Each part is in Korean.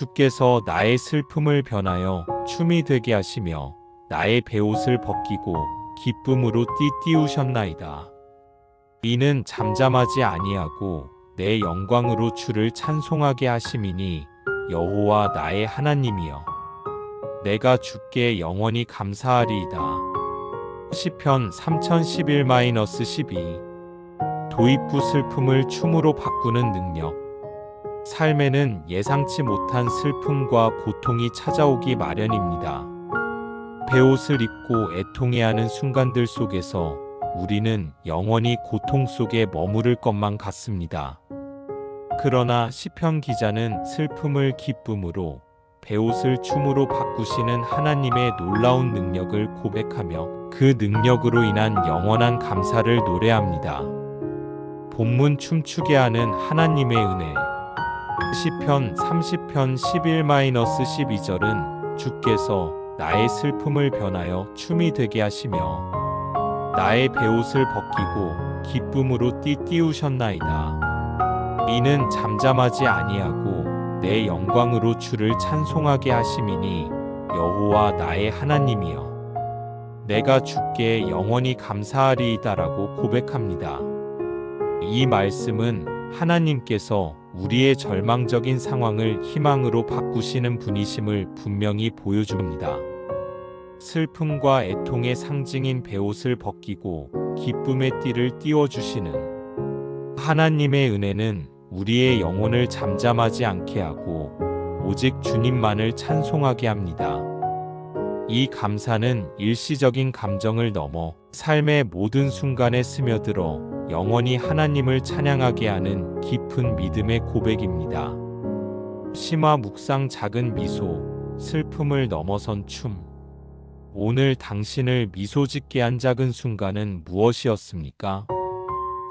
주께서 나의 슬픔을 변하여 춤이 되게 하시며 나의 베옷을 벗기고 기쁨으로 띠띠우셨나이다. 이는 잠잠하지 아니하고 내 영광으로 주를 찬송하게 하심이니 여호와 나의 하나님이여. 내가 주께 영원히 감사하리이다. 시편 3011-12. 도입부 슬픔을 춤으로 바꾸는 능력. 삶에는 예상치 못한 슬픔과 고통이 찾아오기 마련입니다. 베옷을 입고 애통해하는 순간들 속에서 우리는 영원히 고통 속에 머무를 것만 같습니다. 그러나 시편 기자는 슬픔을 기쁨으로, 베옷을 춤으로 바꾸시는 하나님의 놀라운 능력을 고백하며 그 능력으로 인한 영원한 감사를 노래합니다. 본문 춤추게 하는 하나님의 은혜. 시편 30편 11-12절은 주께서 나의 슬픔을 변하여 춤이 되게 하시며 나의 베옷을 벗기고 기쁨으로 띠띠우셨나이다. 이는 잠잠하지 아니하고 내 영광으로 주를 찬송하게 하심이니 여호와 나의 하나님이여. 내가 주께 영원히 감사하리이다라고 고백합니다. 이 말씀은 하나님께서 우리의 절망적인 상황을 희망으로 바꾸시는 분이심을 분명히 보여줍니다. 슬픔과 애통의 상징인 베옷을 벗기고 기쁨의 띠를 띄워주시는 하나님의 은혜는 우리의 영혼을 잠잠하지 않게 하고 오직 주님만을 찬송하게 합니다. 이 감사는 일시적인 감정을 넘어 삶의 모든 순간에 스며들어 영원히 하나님을 찬양하게 하는 깊은 믿음의 고백입니다. 심화 묵상 작은 미소, 슬픔을 넘어선 춤. 오늘 당신을 미소 짓게 한 작은 순간은 무엇이었습니까?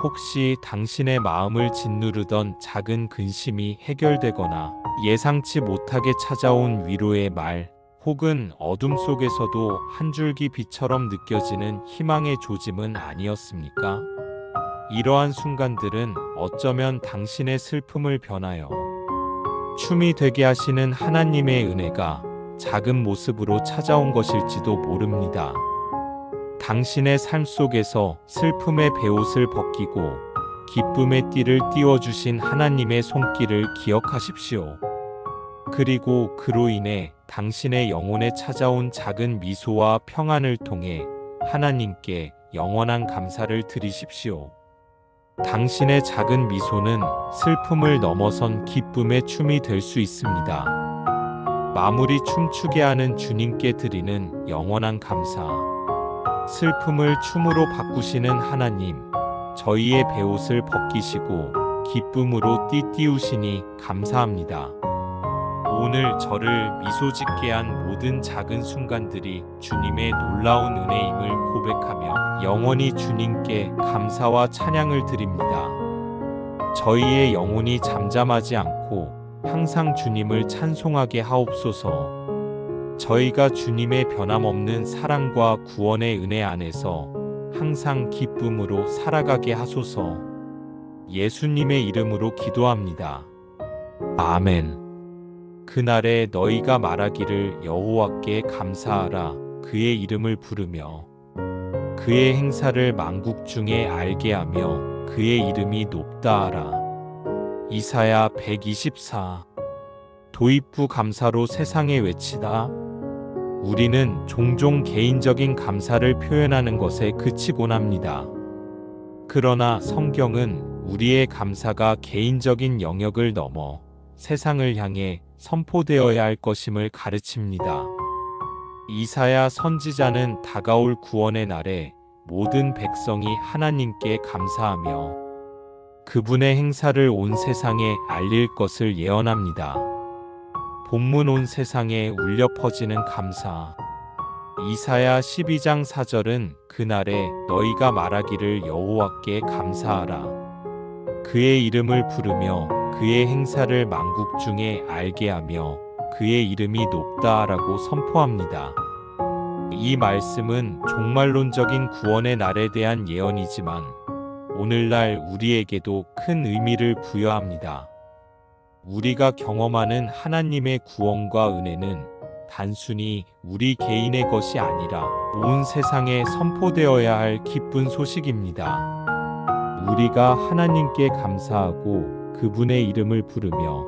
혹시 당신의 마음을 짓누르던 작은 근심이 해결되거나 예상치 못하게 찾아온 위로의 말, 혹은 어둠 속에서도 한 줄기 빛처럼 느껴지는 희망의 조짐은 아니었습니까? 이러한 순간들은 어쩌면 당신의 슬픔을 변하여 춤이 되게 하시는 하나님의 은혜가 작은 모습으로 찾아온 것일지도 모릅니다. 당신의 삶 속에서 슬픔의 베옷을 벗기고 기쁨의 띠를 띄워주신 하나님의 손길을 기억하십시오. 그리고 그로 인해 당신의 영혼에 찾아온 작은 미소와 평안을 통해 하나님께 영원한 감사를 드리십시오. 당신의 작은 미소는 슬픔을 넘어선 기쁨의 춤이 될 수 있습니다. 마무리 춤추게 하는 주님께 드리는 영원한 감사. 슬픔을 춤으로 바꾸시는 하나님, 저희의 베옷을 벗기시고 기쁨으로 띠띠우시니 감사합니다. 오늘 저를 미소 짓게 한 모든 작은 순간들이 주님의 놀라운 은혜임을 고백하며 영원히 주님께 감사와 찬양을 드립니다. 저희의 영혼이 잠잠하지 않고 항상 주님을 찬송하게 하옵소서. 저희가 주님의 변함없는 사랑과 구원의 은혜 안에서 항상 기쁨으로 살아가게 하소서. 예수님의 이름으로 기도합니다. 아멘. 그날에 너희가 말하기를 여호와께 감사하라. 그의 이름을 부르며 그의 행사를 만국 중에 알게 하며 그의 이름이 높다 하라. 이사야 124. 도입부 감사로 세상에 외치다. 우리는 종종 개인적인 감사를 표현하는 것에 그치곤 합니다. 그러나 성경은 우리의 감사가 개인적인 영역을 넘어 세상을 향해 선포되어야 할 것임을 가르칩니다. 이사야 선지자는 다가올 구원의 날에 모든 백성이 하나님께 감사하며 그분의 행사를 온 세상에 알릴 것을 예언합니다. 본문 온 세상에 울려 퍼지는 감사. 이사야 12장 4절은 그날에 너희가 말하기를 여호와께 감사하라. 그의 이름을 부르며 그의 행사를 만국 중에 알게 하며 그의 이름이 높다 라고 선포합니다. 이 말씀은 종말론적인 구원의 날에 대한 예언이지만 오늘날 우리에게도 큰 의미를 부여합니다. 우리가 경험하는 하나님의 구원과 은혜는 단순히 우리 개인의 것이 아니라 온 세상에 선포되어야 할 기쁜 소식입니다. 우리가 하나님께 감사하고 그분의 이름을 부르며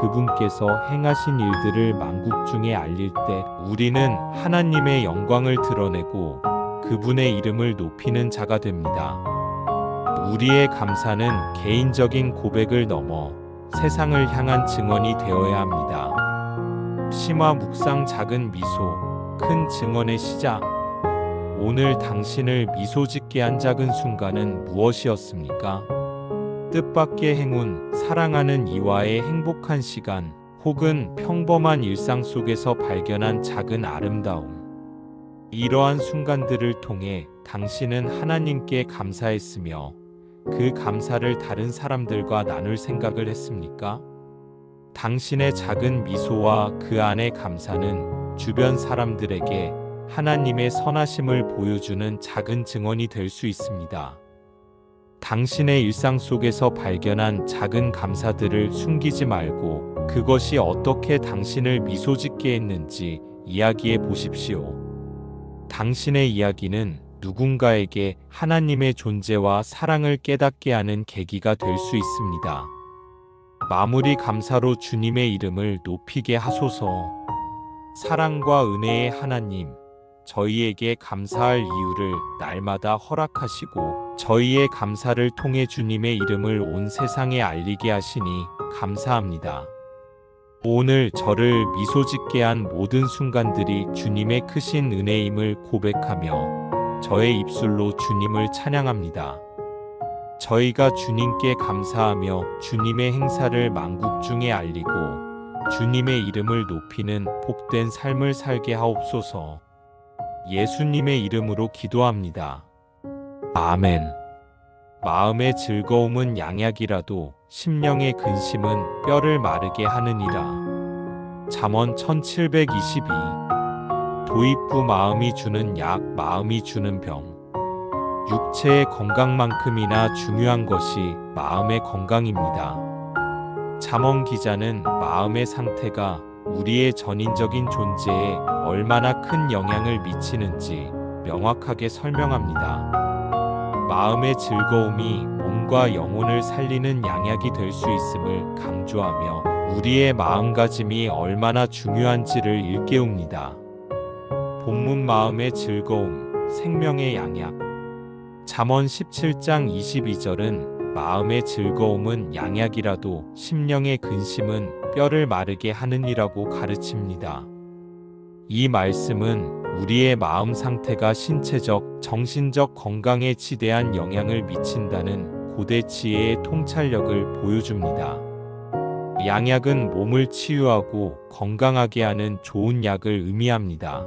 그분께서 행하신 일들을 만국 중에 알릴 때 우리는 하나님의 영광을 드러내고 그분의 이름을 높이는 자가 됩니다. 우리의 감사는 개인적인 고백을 넘어 세상을 향한 증언이 되어야 합니다. 심화 묵상 작은 미소, 큰 증언의 시작. 오늘 당신을 미소 짓게 한 작은 순간은 무엇이었습니까? 뜻밖의 행운, 사랑하는 이와의 행복한 시간, 혹은 평범한 일상 속에서 발견한 작은 아름다움. 이러한 순간들을 통해 당신은 하나님께 감사했으며 그 감사를 다른 사람들과 나눌 생각을 했습니까? 당신의 작은 미소와 그 안의 감사는 주변 사람들에게 하나님의 선하심을 보여주는 작은 증언이 될 수 있습니다. 당신의 일상 속에서 발견한 작은 감사들을 숨기지 말고 그것이 어떻게 당신을 미소 짓게 했는지 이야기해 보십시오. 당신의 이야기는 누군가에게 하나님의 존재와 사랑을 깨닫게 하는 계기가 될 수 있습니다. 마무리 감사로 주님의 이름을 높이게 하소서. 사랑과 은혜의 하나님, 저희에게 감사할 이유를 날마다 허락하시고 저희의 감사를 통해 주님의 이름을 온 세상에 알리게 하시니 감사합니다. 오늘 저를 미소 짓게 한 모든 순간들이 주님의 크신 은혜임을 고백하며 저의 입술로 주님을 찬양합니다. 저희가 주님께 감사하며 주님의 행사를 만국 중에 알리고 주님의 이름을 높이는 복된 삶을 살게 하옵소서. 예수님의 이름으로 기도합니다. 아멘. 마음의 즐거움은 양약이라도 심령의 근심은 뼈를 마르게 하느니라. 잠언 1722. 도입부 마음이 주는 약, 마음이 주는 병. 육체의 건강만큼이나 중요한 것이 마음의 건강입니다. 잠언 기자는 마음의 상태가 우리의 전인적인 존재에 얼마나 큰 영향을 미치는지 명확하게 설명합니다. 마음의 즐거움이 몸과 영혼을 살리는 양약이 될 수 있음을 강조하며 우리의 마음가짐이 얼마나 중요한지를 일깨웁니다. 본문 마음의 즐거움, 생명의 양약. 잠언 17장 22절은 마음의 즐거움은 양약이라도 심령의 근심은 뼈를 마르게 하느니라고 가르칩니다. 이 말씀은 우리의 마음 상태가 신체적, 정신적 건강에 지대한 영향을 미친다는 고대 지혜의 통찰력을 보여줍니다. 양약은 몸을 치유하고 건강하게 하는 좋은 약을 의미합니다.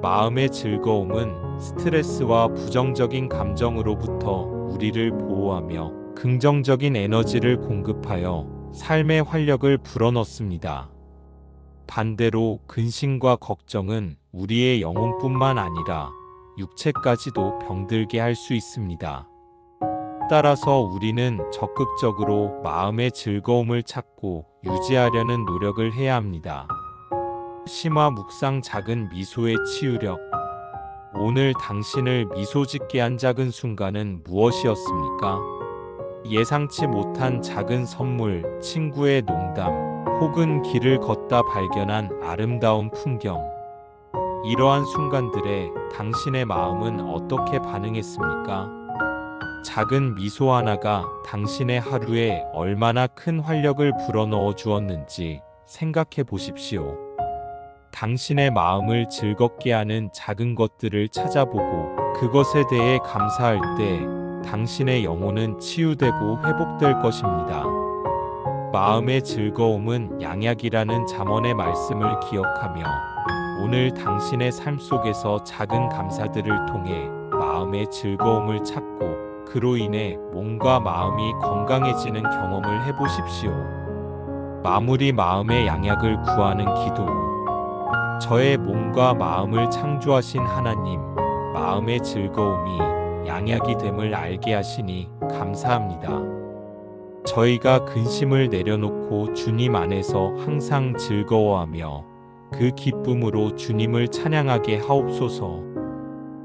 마음의 즐거움은 스트레스와 부정적인 감정으로부터 우리를 보호하며 긍정적인 에너지를 공급하여 삶의 활력을 불어넣습니다. 반대로 근심과 걱정은 우리의 영혼뿐만 아니라 육체까지도 병들게 할 수 있습니다. 따라서 우리는 적극적으로 마음의 즐거움을 찾고 유지하려는 노력을 해야 합니다. 심화 묵상 작은 미소의 치유력. 오늘 당신을 미소 짓게 한 작은 순간은 무엇이었습니까? 예상치 못한 작은 선물, 친구의 농담, 혹은 길을 걷다 발견한 아름다운 풍경. 이러한 순간들에 당신의 마음은 어떻게 반응했습니까? 작은 미소 하나가 당신의 하루에 얼마나 큰 활력을 불어넣어 주었는지 생각해 보십시오. 당신의 마음을 즐겁게 하는 작은 것들을 찾아보고 그것에 대해 감사할 때 당신의 영혼은 치유되고 회복될 것입니다. 마음의 즐거움은 양약이라는 잠언의 말씀을 기억하며 오늘 당신의 삶 속에서 작은 감사들을 통해 마음의 즐거움을 찾고 그로 인해 몸과 마음이 건강해지는 경험을 해보십시오. 마무리 마음의 양약을 구하는 기도. 저의 몸과 마음을 창조하신 하나님, 마음의 즐거움이 양약이 됨을 알게 하시니 감사합니다. 저희가 근심을 내려놓고 주님 안에서 항상 즐거워하며 그 기쁨으로 주님을 찬양하게 하옵소서.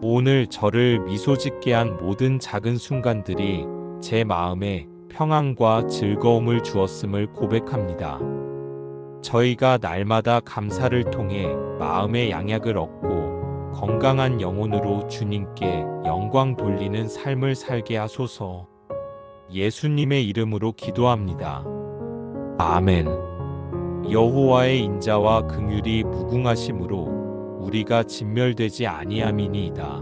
오늘 저를 미소짓게 한 모든 작은 순간들이 제 마음에 평안과 즐거움을 주었음을 고백합니다. 저희가 날마다 감사를 통해 마음의 양약을 얻고 건강한 영혼으로 주님께 영광 돌리는 삶을 살게 하소서. 예수님의 이름으로 기도합니다. 아멘. 여호와의 인자와 긍휼이 무궁하심으로 우리가 진멸되지 아니함이니이다.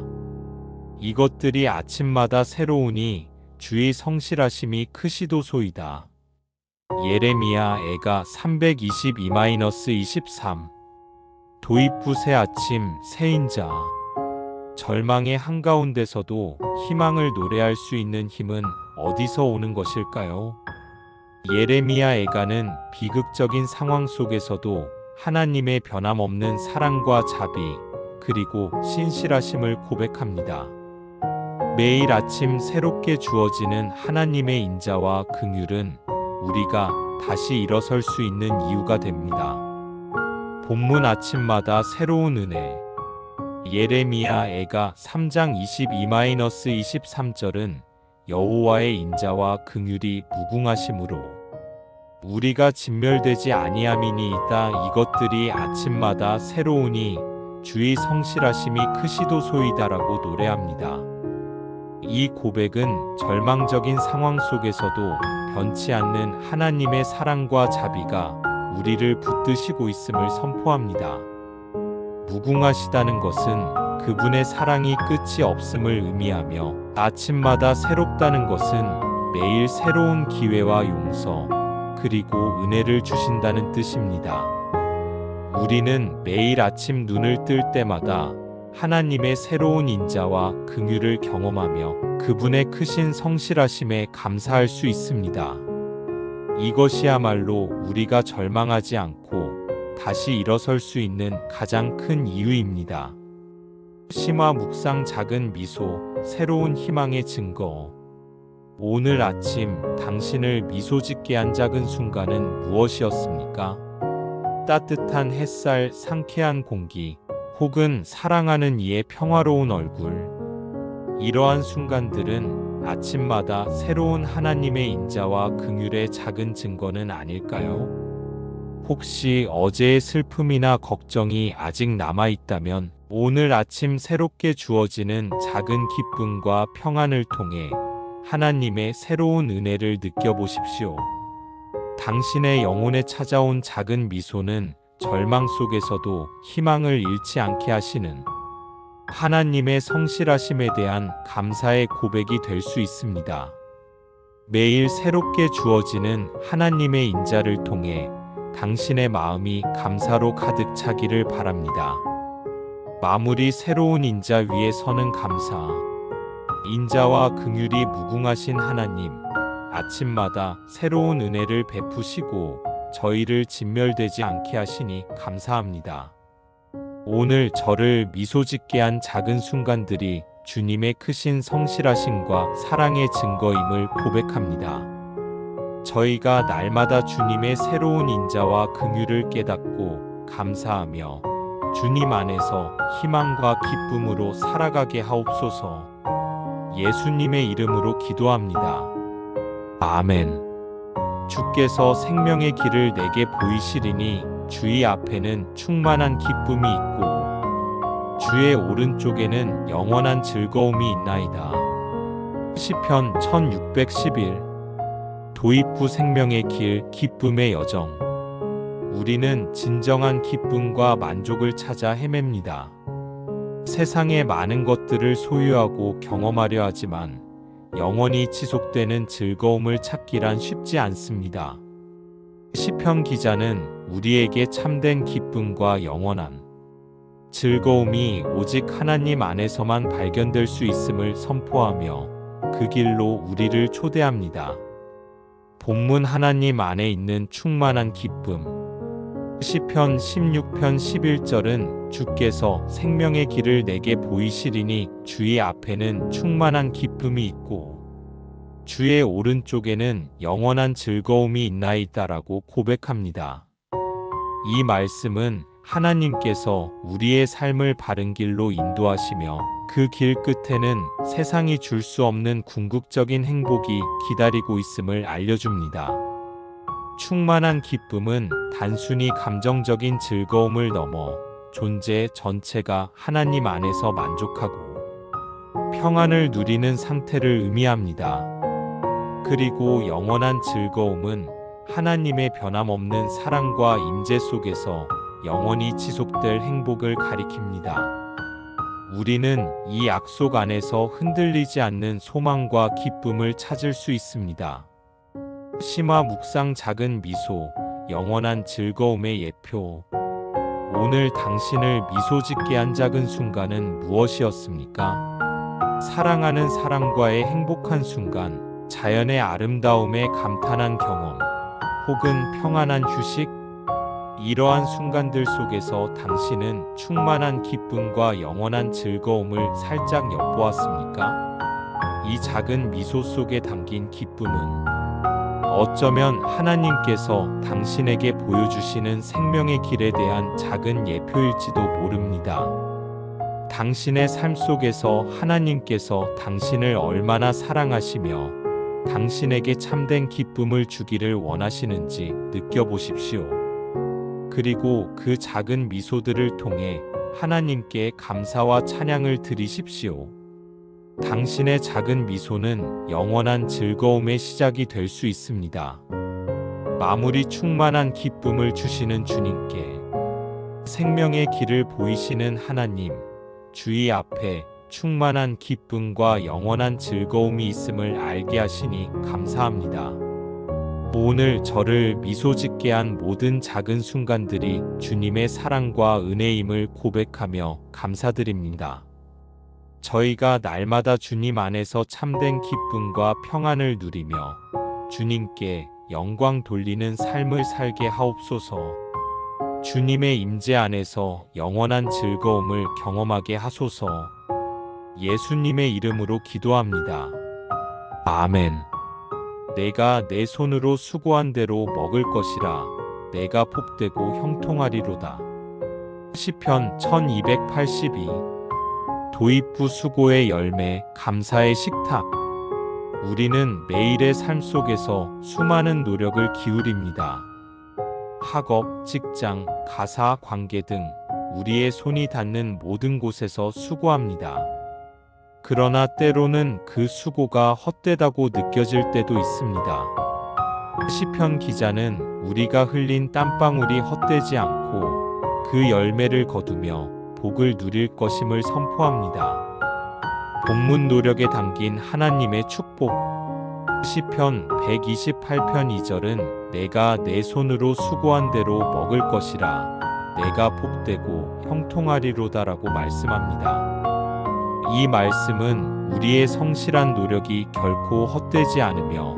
이것들이 아침마다 새로우니 주의 성실하심이 크시도소이다. 예레미야 애가 322-23 도입부 새 아침 새인자. 절망의 한가운데서도 희망을 노래할 수 있는 힘은 어디서 오는 것일까요? 예레미야 애가는 비극적인 상황 속에서도 하나님의 변함없는 사랑과 자비 그리고 신실하심을 고백합니다. 매일 아침 새롭게 주어지는 하나님의 인자와 긍휼은 우리가 다시 일어설 수 있는 이유가 됩니다. 본문 아침마다 새로운 은혜. 예레미야 애가 3장 22-23절은 여호와의 인자와 긍휼이 무궁하심으로 우리가 진멸되지 아니함이니이다. 이것들이 아침마다 새로우니 주의 성실하심이 크시도소이다라고 노래합니다. 이 고백은 절망적인 상황 속에서도 변치 않는 하나님의 사랑과 자비가 우리를 붙드시고 있음을 선포합니다. 무궁하시다는 것은 그분의 사랑이 끝이 없음을 의미하며 아침마다 새롭다는 것은 매일 새로운 기회와 용서 그리고 은혜를 주신다는 뜻입니다. 우리는 매일 아침 눈을 뜰 때마다 하나님의 새로운 인자와 긍휼을 경험하며 그분의 크신 성실하심에 감사할 수 있습니다. 이것이야말로 우리가 절망하지 않고 다시 일어설 수 있는 가장 큰 이유입니다. 심화 묵상 작은 미소, 새로운 희망의 증거. 오늘 아침 당신을 미소짓게 한 작은 순간은 무엇이었습니까? 따뜻한 햇살, 상쾌한 공기, 혹은 사랑하는 이의 평화로운 얼굴. 이러한 순간들은 아침마다 새로운 하나님의 인자와 긍휼의 작은 증거는 아닐까요? 혹시 어제의 슬픔이나 걱정이 아직 남아있다면 오늘 아침 새롭게 주어지는 작은 기쁨과 평안을 통해 하나님의 새로운 은혜를 느껴보십시오. 당신의 영혼에 찾아온 작은 미소는 절망 속에서도 희망을 잃지 않게 하시는 하나님의 성실하심에 대한 감사의 고백이 될 수 있습니다. 매일 새롭게 주어지는 하나님의 인자를 통해 당신의 마음이 감사로 가득 차기를 바랍니다. 마무리. 새로운 인자 위에 서는 감사. 인자와 긍휼이 무궁하신 하나님, 아침마다 새로운 은혜를 베푸시고 저희를 진멸되지 않게 하시니 감사합니다. 오늘 저를 미소짓게 한 작은 순간들이 주님의 크신 성실하심과 사랑의 증거임을 고백합니다. 저희가 날마다 주님의 새로운 인자와 긍휼을 깨닫고 감사하며 주님 안에서 희망과 기쁨으로 살아가게 하옵소서. 예수님의 이름으로 기도합니다. 아멘. 주께서 생명의 길을 내게 보이시리니 주의 앞에는 충만한 기쁨이 있고 주의 오른쪽에는 영원한 즐거움이 있나이다. 시편 1611. 도입부 생명의 길, 기쁨의 여정. 우리는 진정한 기쁨과 만족을 찾아 헤맵니다. 세상의 많은 것들을 소유하고 경험하려 하지만 영원히 지속되는 즐거움을 찾기란 쉽지 않습니다. 시편 기자는 우리에게 참된 기쁨과 영원한 즐거움이 오직 하나님 안에서만 발견될 수 있음을 선포하며 그 길로 우리를 초대합니다. 본문 하나님 안에 있는 충만한 기쁨. 시편 16편 11절은 주께서 생명의 길을 내게 보이시리니 주의 앞에는 충만한 기쁨이 있고 주의 오른쪽에는 영원한 즐거움이 있나이다라고 고백합니다. 이 말씀은 하나님께서 우리의 삶을 바른 길로 인도하시며 그 길 끝에는 세상이 줄 수 없는 궁극적인 행복이 기다리고 있음을 알려줍니다. 충만한 기쁨은 단순히 감정적인 즐거움을 넘어 존재 전체가 하나님 안에서 만족하고 평안을 누리는 상태를 의미합니다. 그리고 영원한 즐거움은 하나님의 변함없는 사랑과 임재 속에서 영원히 지속될 행복을 가리킵니다. 우리는 이 약속 안에서 흔들리지 않는 소망과 기쁨을 찾을 수 있습니다. 심화 묵상 작은 미소, 영원한 즐거움의 예표. 오늘 당신을 미소 짓게 한 작은 순간은 무엇이었습니까? 사랑하는 사람과의 행복한 순간, 자연의 아름다움에 감탄한 경험, 혹은 평안한 휴식? 이러한 순간들 속에서 당신은 충만한 기쁨과 영원한 즐거움을 살짝 엿보았습니까? 이 작은 미소 속에 담긴 기쁨은 어쩌면 하나님께서 당신에게 보여주시는 생명의 길에 대한 작은 예표일지도 모릅니다. 당신의 삶 속에서 하나님께서 당신을 얼마나 사랑하시며 당신에게 참된 기쁨을 주기를 원하시는지 느껴보십시오. 그리고 그 작은 미소들을 통해 하나님께 감사와 찬양을 드리십시오. 당신의 작은 미소는 영원한 즐거움의 시작이 될 수 있습니다. 마무리 충만한 기쁨을 주시는 주님께, 생명의 길을 보이시는 하나님, 주의 앞에 충만한 기쁨과 영원한 즐거움이 있음을 알게 하시니 감사합니다. 오늘 저를 미소 짓게 한 모든 작은 순간들이 주님의 사랑과 은혜임을 고백하며 감사드립니다. 저희가 날마다 주님 안에서 참된 기쁨과 평안을 누리며 주님께 영광 돌리는 삶을 살게 하옵소서. 주님의 임재 안에서 영원한 즐거움을 경험하게 하소서. 예수님의 이름으로 기도합니다. 아멘. 내가 내 손으로 수고한 대로 먹을 것이라. 내가 복되고 형통하리로다. 시편 1282. 도입부 수고의 열매, 감사의 식탁. 우리는 매일의 삶 속에서 수많은 노력을 기울입니다. 학업, 직장, 가사, 관계 등 우리의 손이 닿는 모든 곳에서 수고합니다. 그러나 때로는 그 수고가 헛되다고 느껴질 때도 있습니다. 시편 기자는 우리가 흘린 땀방울이 헛되지 않고 그 열매를 거두며 복을 누릴 것임을 선포합니다. 본문 노력에 담긴 하나님의 축복. 시편 128편 2절은 내가 내 손으로 수고한 대로 먹을 것이라. 내가 복되고 형통하리로다라고 말씀합니다. 이 말씀은 우리의 성실한 노력이 결코 헛되지 않으며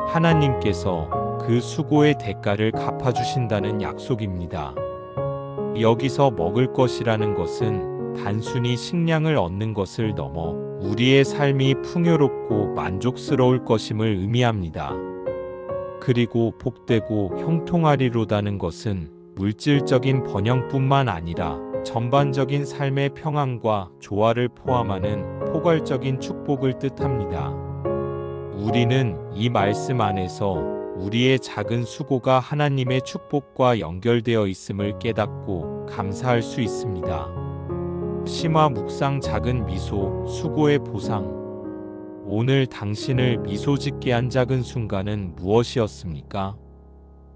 하나님께서 그 수고의 대가를 갚아주신다는 약속입니다. 여기서 먹을 것이라는 것은 단순히 식량을 얻는 것을 넘어 우리의 삶이 풍요롭고 만족스러울 것임을 의미합니다. 그리고 복되고 형통하리로다는 것은 물질적인 번영뿐만 아니라 전반적인 삶의 평안과 조화를 포함하는 포괄적인 축복을 뜻합니다. 우리는 이 말씀 안에서 우리의 작은 수고가 하나님의 축복과 연결되어 있음을 깨닫고 감사할 수 있습니다. 심화 묵상 작은 미소, 수고의 보상. 오늘 당신을 미소 짓게 한 작은 순간은 무엇이었습니까?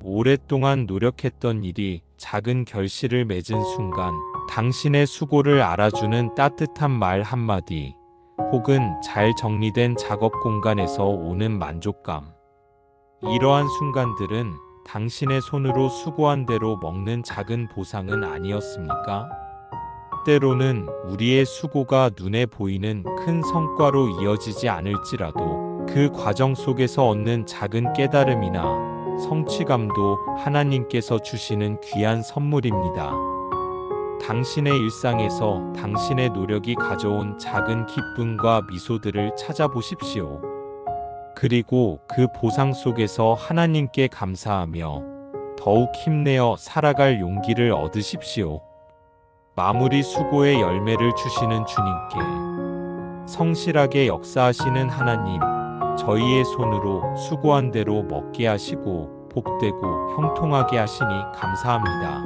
오랫동안 노력했던 일이 작은 결실을 맺은 순간, 당신의 수고를 알아주는 따뜻한 말 한마디, 혹은 잘 정리된 작업 공간에서 오는 만족감. 이러한 순간들은 당신의 손으로 수고한 대로 먹는 작은 보상은 아니었습니까? 때로는 우리의 수고가 눈에 보이는 큰 성과로 이어지지 않을지라도 그 과정 속에서 얻는 작은 깨달음이나 성취감도 하나님께서 주시는 귀한 선물입니다. 당신의 일상에서 당신의 노력이 가져온 작은 기쁨과 미소들을 찾아보십시오. 그리고 그 보상 속에서 하나님께 감사하며 더욱 힘내어 살아갈 용기를 얻으십시오. 마무리 수고의 열매를 주시는 주님께 성실하게 역사하시는 하나님, 저희의 손으로 수고한 대로 먹게 하시고 복되고 형통하게 하시니 감사합니다.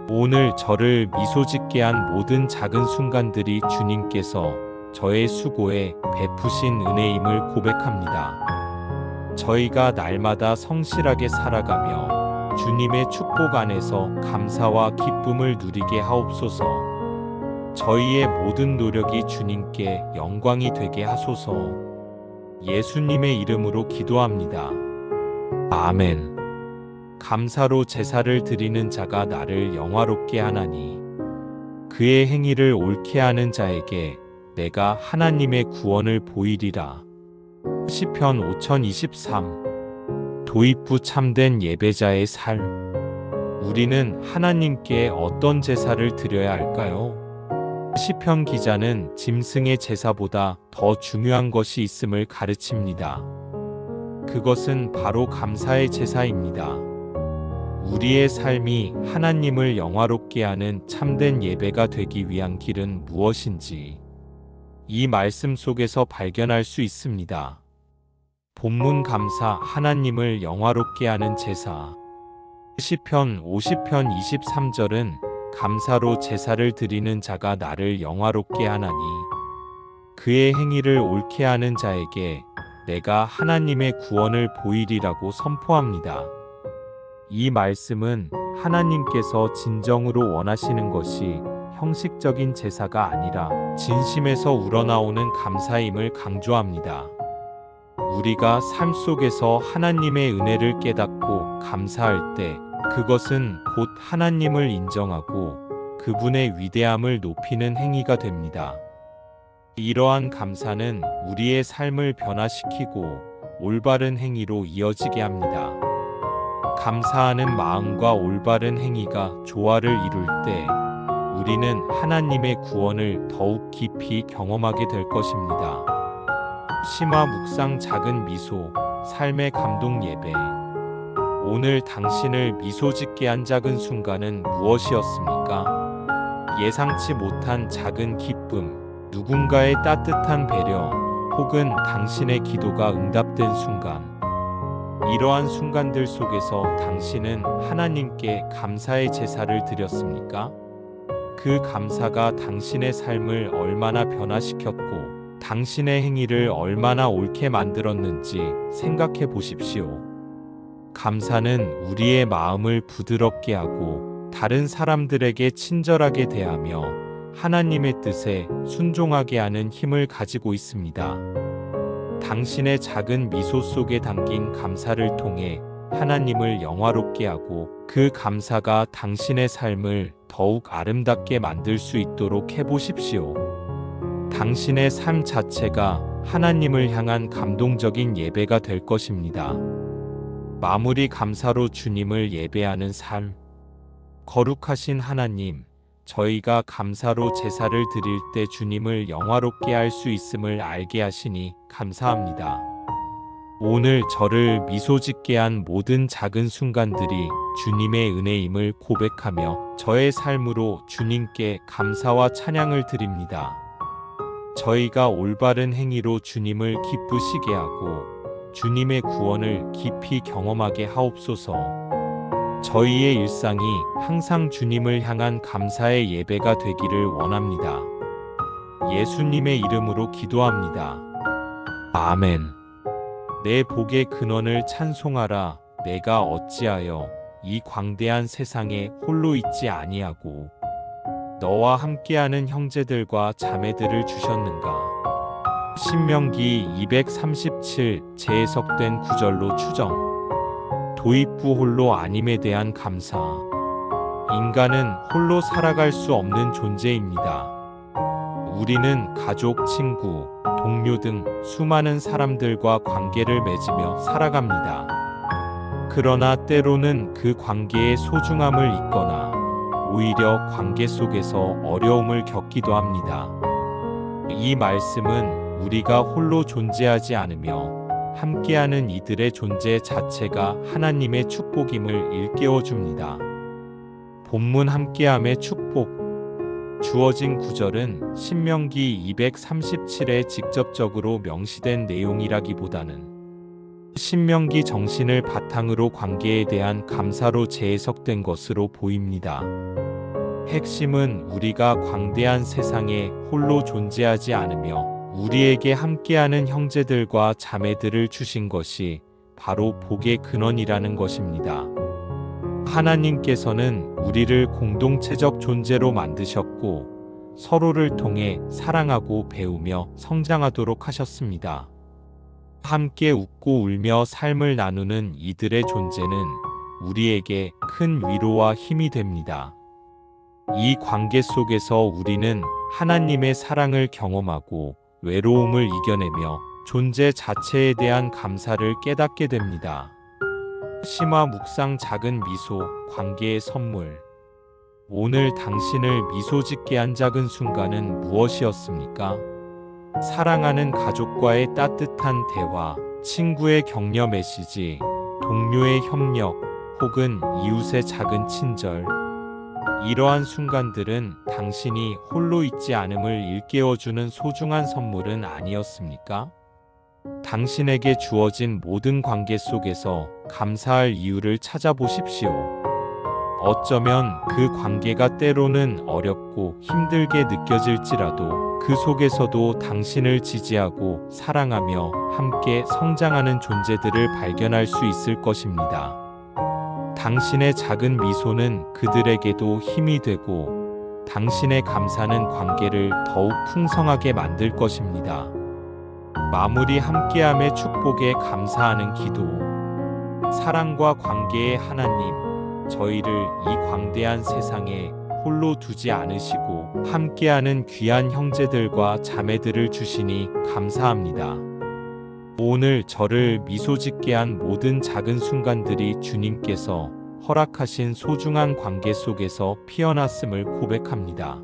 오늘 저를 미소 짓게 한 모든 작은 순간들이 주님께서 저의 수고에 베푸신 은혜임을 고백합니다. 저희가 날마다 성실하게 살아가며 주님의 축복 안에서 감사와 기쁨을 누리게 하옵소서. 저희의 모든 노력이 주님께 영광이 되게 하소서. 예수님의 이름으로 기도합니다. 아멘. 감사로 제사를 드리는 자가 나를 영화롭게 하나니 그의 행위를 옳게 하는 자에게 내가 하나님의 구원을 보이리라. 시편 5023. 도입부 참된 예배자의 삶. 우리는 하나님께 어떤 제사를 드려야 할까요? 시편 기자는 짐승의 제사보다 더 중요한 것이 있음을 가르칩니다. 그것은 바로 감사의 제사입니다. 우리의 삶이 하나님을 영화롭게 하는 참된 예배가 되기 위한 길은 무엇인지 이 말씀 속에서 발견할 수 있습니다. 본문 감사, 하나님을 영화롭게 하는 제사. 시편 50편 23절은 감사로 제사를 드리는 자가 나를 영화롭게 하나니 그의 행위를 옳게 하는 자에게 내가 하나님의 구원을 보이리라고 선포합니다. 이 말씀은 하나님께서 진정으로 원하시는 것이 형식적인 제사가 아니라 진심에서 우러나오는 감사임을 강조합니다. 우리가 삶 속에서 하나님의 은혜를 깨닫고 감사할 때 그것은 곧 하나님을 인정하고 그분의 위대함을 높이는 행위가 됩니다. 이러한 감사는 우리의 삶을 변화시키고 올바른 행위로 이어지게 합니다. 감사하는 마음과 올바른 행위가 조화를 이룰 때 우리는 하나님의 구원을 더욱 깊이 경험하게 될 것입니다. 심화 묵상 작은 미소, 삶의 감동 예배. 오늘 당신을 미소 짓게 한 작은 순간은 무엇이었습니까? 예상치 못한 작은 기쁨, 누군가의 따뜻한 배려, 혹은 당신의 기도가 응답된 순간. 이러한 순간들 속에서 당신은 하나님께 감사의 제사를 드렸습니까? 그 감사가 당신의 삶을 얼마나 변화시켰고 당신의 행위를 얼마나 옳게 만들었는지 생각해 보십시오. 감사는 우리의 마음을 부드럽게 하고 다른 사람들에게 친절하게 대하며 하나님의 뜻에 순종하게 하는 힘을 가지고 있습니다. 당신의 작은 미소 속에 담긴 감사를 통해 하나님을 영화롭게 하고 그 감사가 당신의 삶을 더욱 아름답게 만들 수 있도록 해보십시오. 당신의 삶 자체가 하나님을 향한 감동적인 예배가 될 것입니다. 마무리 감사로 주님을 예배하는 삶. 거룩하신 하나님, 저희가 감사로 제사를 드릴 때 주님을 영화롭게 할 수 있음을 알게 하시니 감사합니다. 오늘 저를 미소 짓게 한 모든 작은 순간들이 주님의 은혜임을 고백하며 저의 삶으로 주님께 감사와 찬양을 드립니다. 저희가 올바른 행위로 주님을 기쁘시게 하고 주님의 구원을 깊이 경험하게 하옵소서. 저희의 일상이 항상 주님을 향한 감사의 예배가 되기를 원합니다. 예수님의 이름으로 기도합니다. 아멘. 내 복의 근원을 찬송하라. 내가 어찌하여 이 광대한 세상에 홀로 있지 아니하고 너와 함께하는 형제들과 자매들을 주셨는가. 신명기 237 재해석된 구절로 추정. 도입부 홀로 아님에 대한 감사. 인간은 홀로 살아갈 수 없는 존재입니다. 우리는 가족, 친구, 동료 등 수많은 사람들과 관계를 맺으며 살아갑니다. 그러나 때로는 그 관계의 소중함을 잊거나 오히려 관계 속에서 어려움을 겪기도 합니다. 이 말씀은 우리가 홀로 존재하지 않으며 함께하는 이들의 존재 자체가 하나님의 축복임을 일깨워 줍니다. 본문 함께함의 축복. 주어진 구절은 신명기 237에 직접적으로 명시된 내용이라기보다는 신명기 정신을 바탕으로 관계에 대한 감사로 재해석된 것으로 보입니다. 핵심은 우리가 광대한 세상에 홀로 존재하지 않으며 우리에게 함께하는 형제들과 자매들을 주신 것이 바로 복의 근원이라는 것입니다. 하나님께서는 우리를 공동체적 존재로 만드셨고 서로를 통해 사랑하고 배우며 성장하도록 하셨습니다. 함께 웃고 울며 삶을 나누는 이들의 존재는 우리에게 큰 위로와 힘이 됩니다. 이 관계 속에서 우리는 하나님의 사랑을 경험하고 외로움을 이겨내며 존재 자체에 대한 감사를 깨닫게 됩니다. 심화 묵상 작은 미소, 관계의 선물. 오늘 당신을 미소 짓게 한 작은 순간은 무엇이었습니까? 사랑하는 가족과의 따뜻한 대화, 친구의 격려 메시지, 동료의 협력, 혹은 이웃의 작은 친절. 이러한 순간들은 당신이 홀로 있지 않음을 일깨워주는 소중한 선물은 아니었습니까? 당신에게 주어진 모든 관계 속에서 감사할 이유를 찾아보십시오. 어쩌면 그 관계가 때로는 어렵고 힘들게 느껴질지라도 그 속에서도 당신을 지지하고 사랑하며 함께 성장하는 존재들을 발견할 수 있을 것입니다. 당신의 작은 미소는 그들에게도 힘이 되고 당신의 감사는 관계를 더욱 풍성하게 만들 것입니다. 마무리 함께함의 축복에 감사하는 기도. 사랑과 관계의 하나님, 저희를 이 광대한 세상에 홀로 두지 않으시고 함께하는 귀한 형제들과 자매들을 주시니 감사합니다. 오늘 저를 미소 짓게 한 모든 작은 순간들이 주님께서 허락하신 소중한 관계 속에서 피어났음을 고백합니다.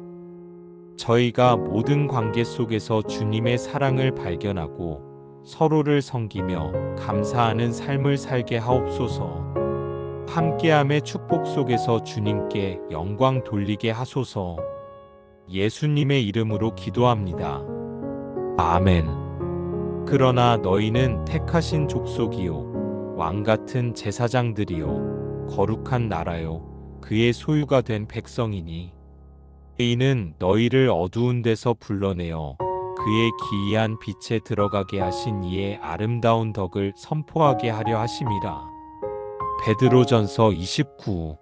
저희가 모든 관계 속에서 주님의 사랑을 발견하고 서로를 섬기며 감사하는 삶을 살게 하옵소서. 함께함의 축복 속에서 주님께 영광 돌리게 하소서. 예수님의 이름으로 기도합니다. 아멘. 그러나 너희는 택하신 족속이요 왕같은 제사장들이요 거룩한 나라요 그의 소유가 된 백성이니 이는 너희를 어두운 데서 불러내어 그의 기이한 빛에 들어가게 하신 이의 아름다운 덕을 선포하게 하려 하심이라. 베드로전서 29.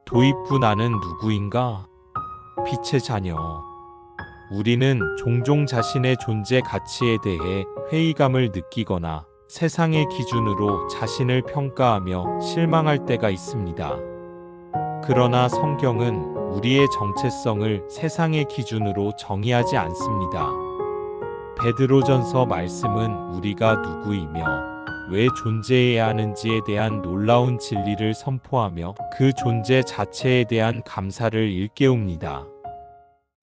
도입부 나는 누구인가? 빛의 자녀. 우리는 종종 자신의 존재 가치에 대해 회의감을 느끼거나 세상의 기준으로 자신을 평가하며 실망할 때가 있습니다. 그러나 성경은 우리의 정체성을 세상의 기준으로 정의하지 않습니다. 베드로전서 말씀은 우리가 누구이며 왜 존재해야 하는지에 대한 놀라운 진리를 선포하며 그 존재 자체에 대한 감사를 일깨웁니다.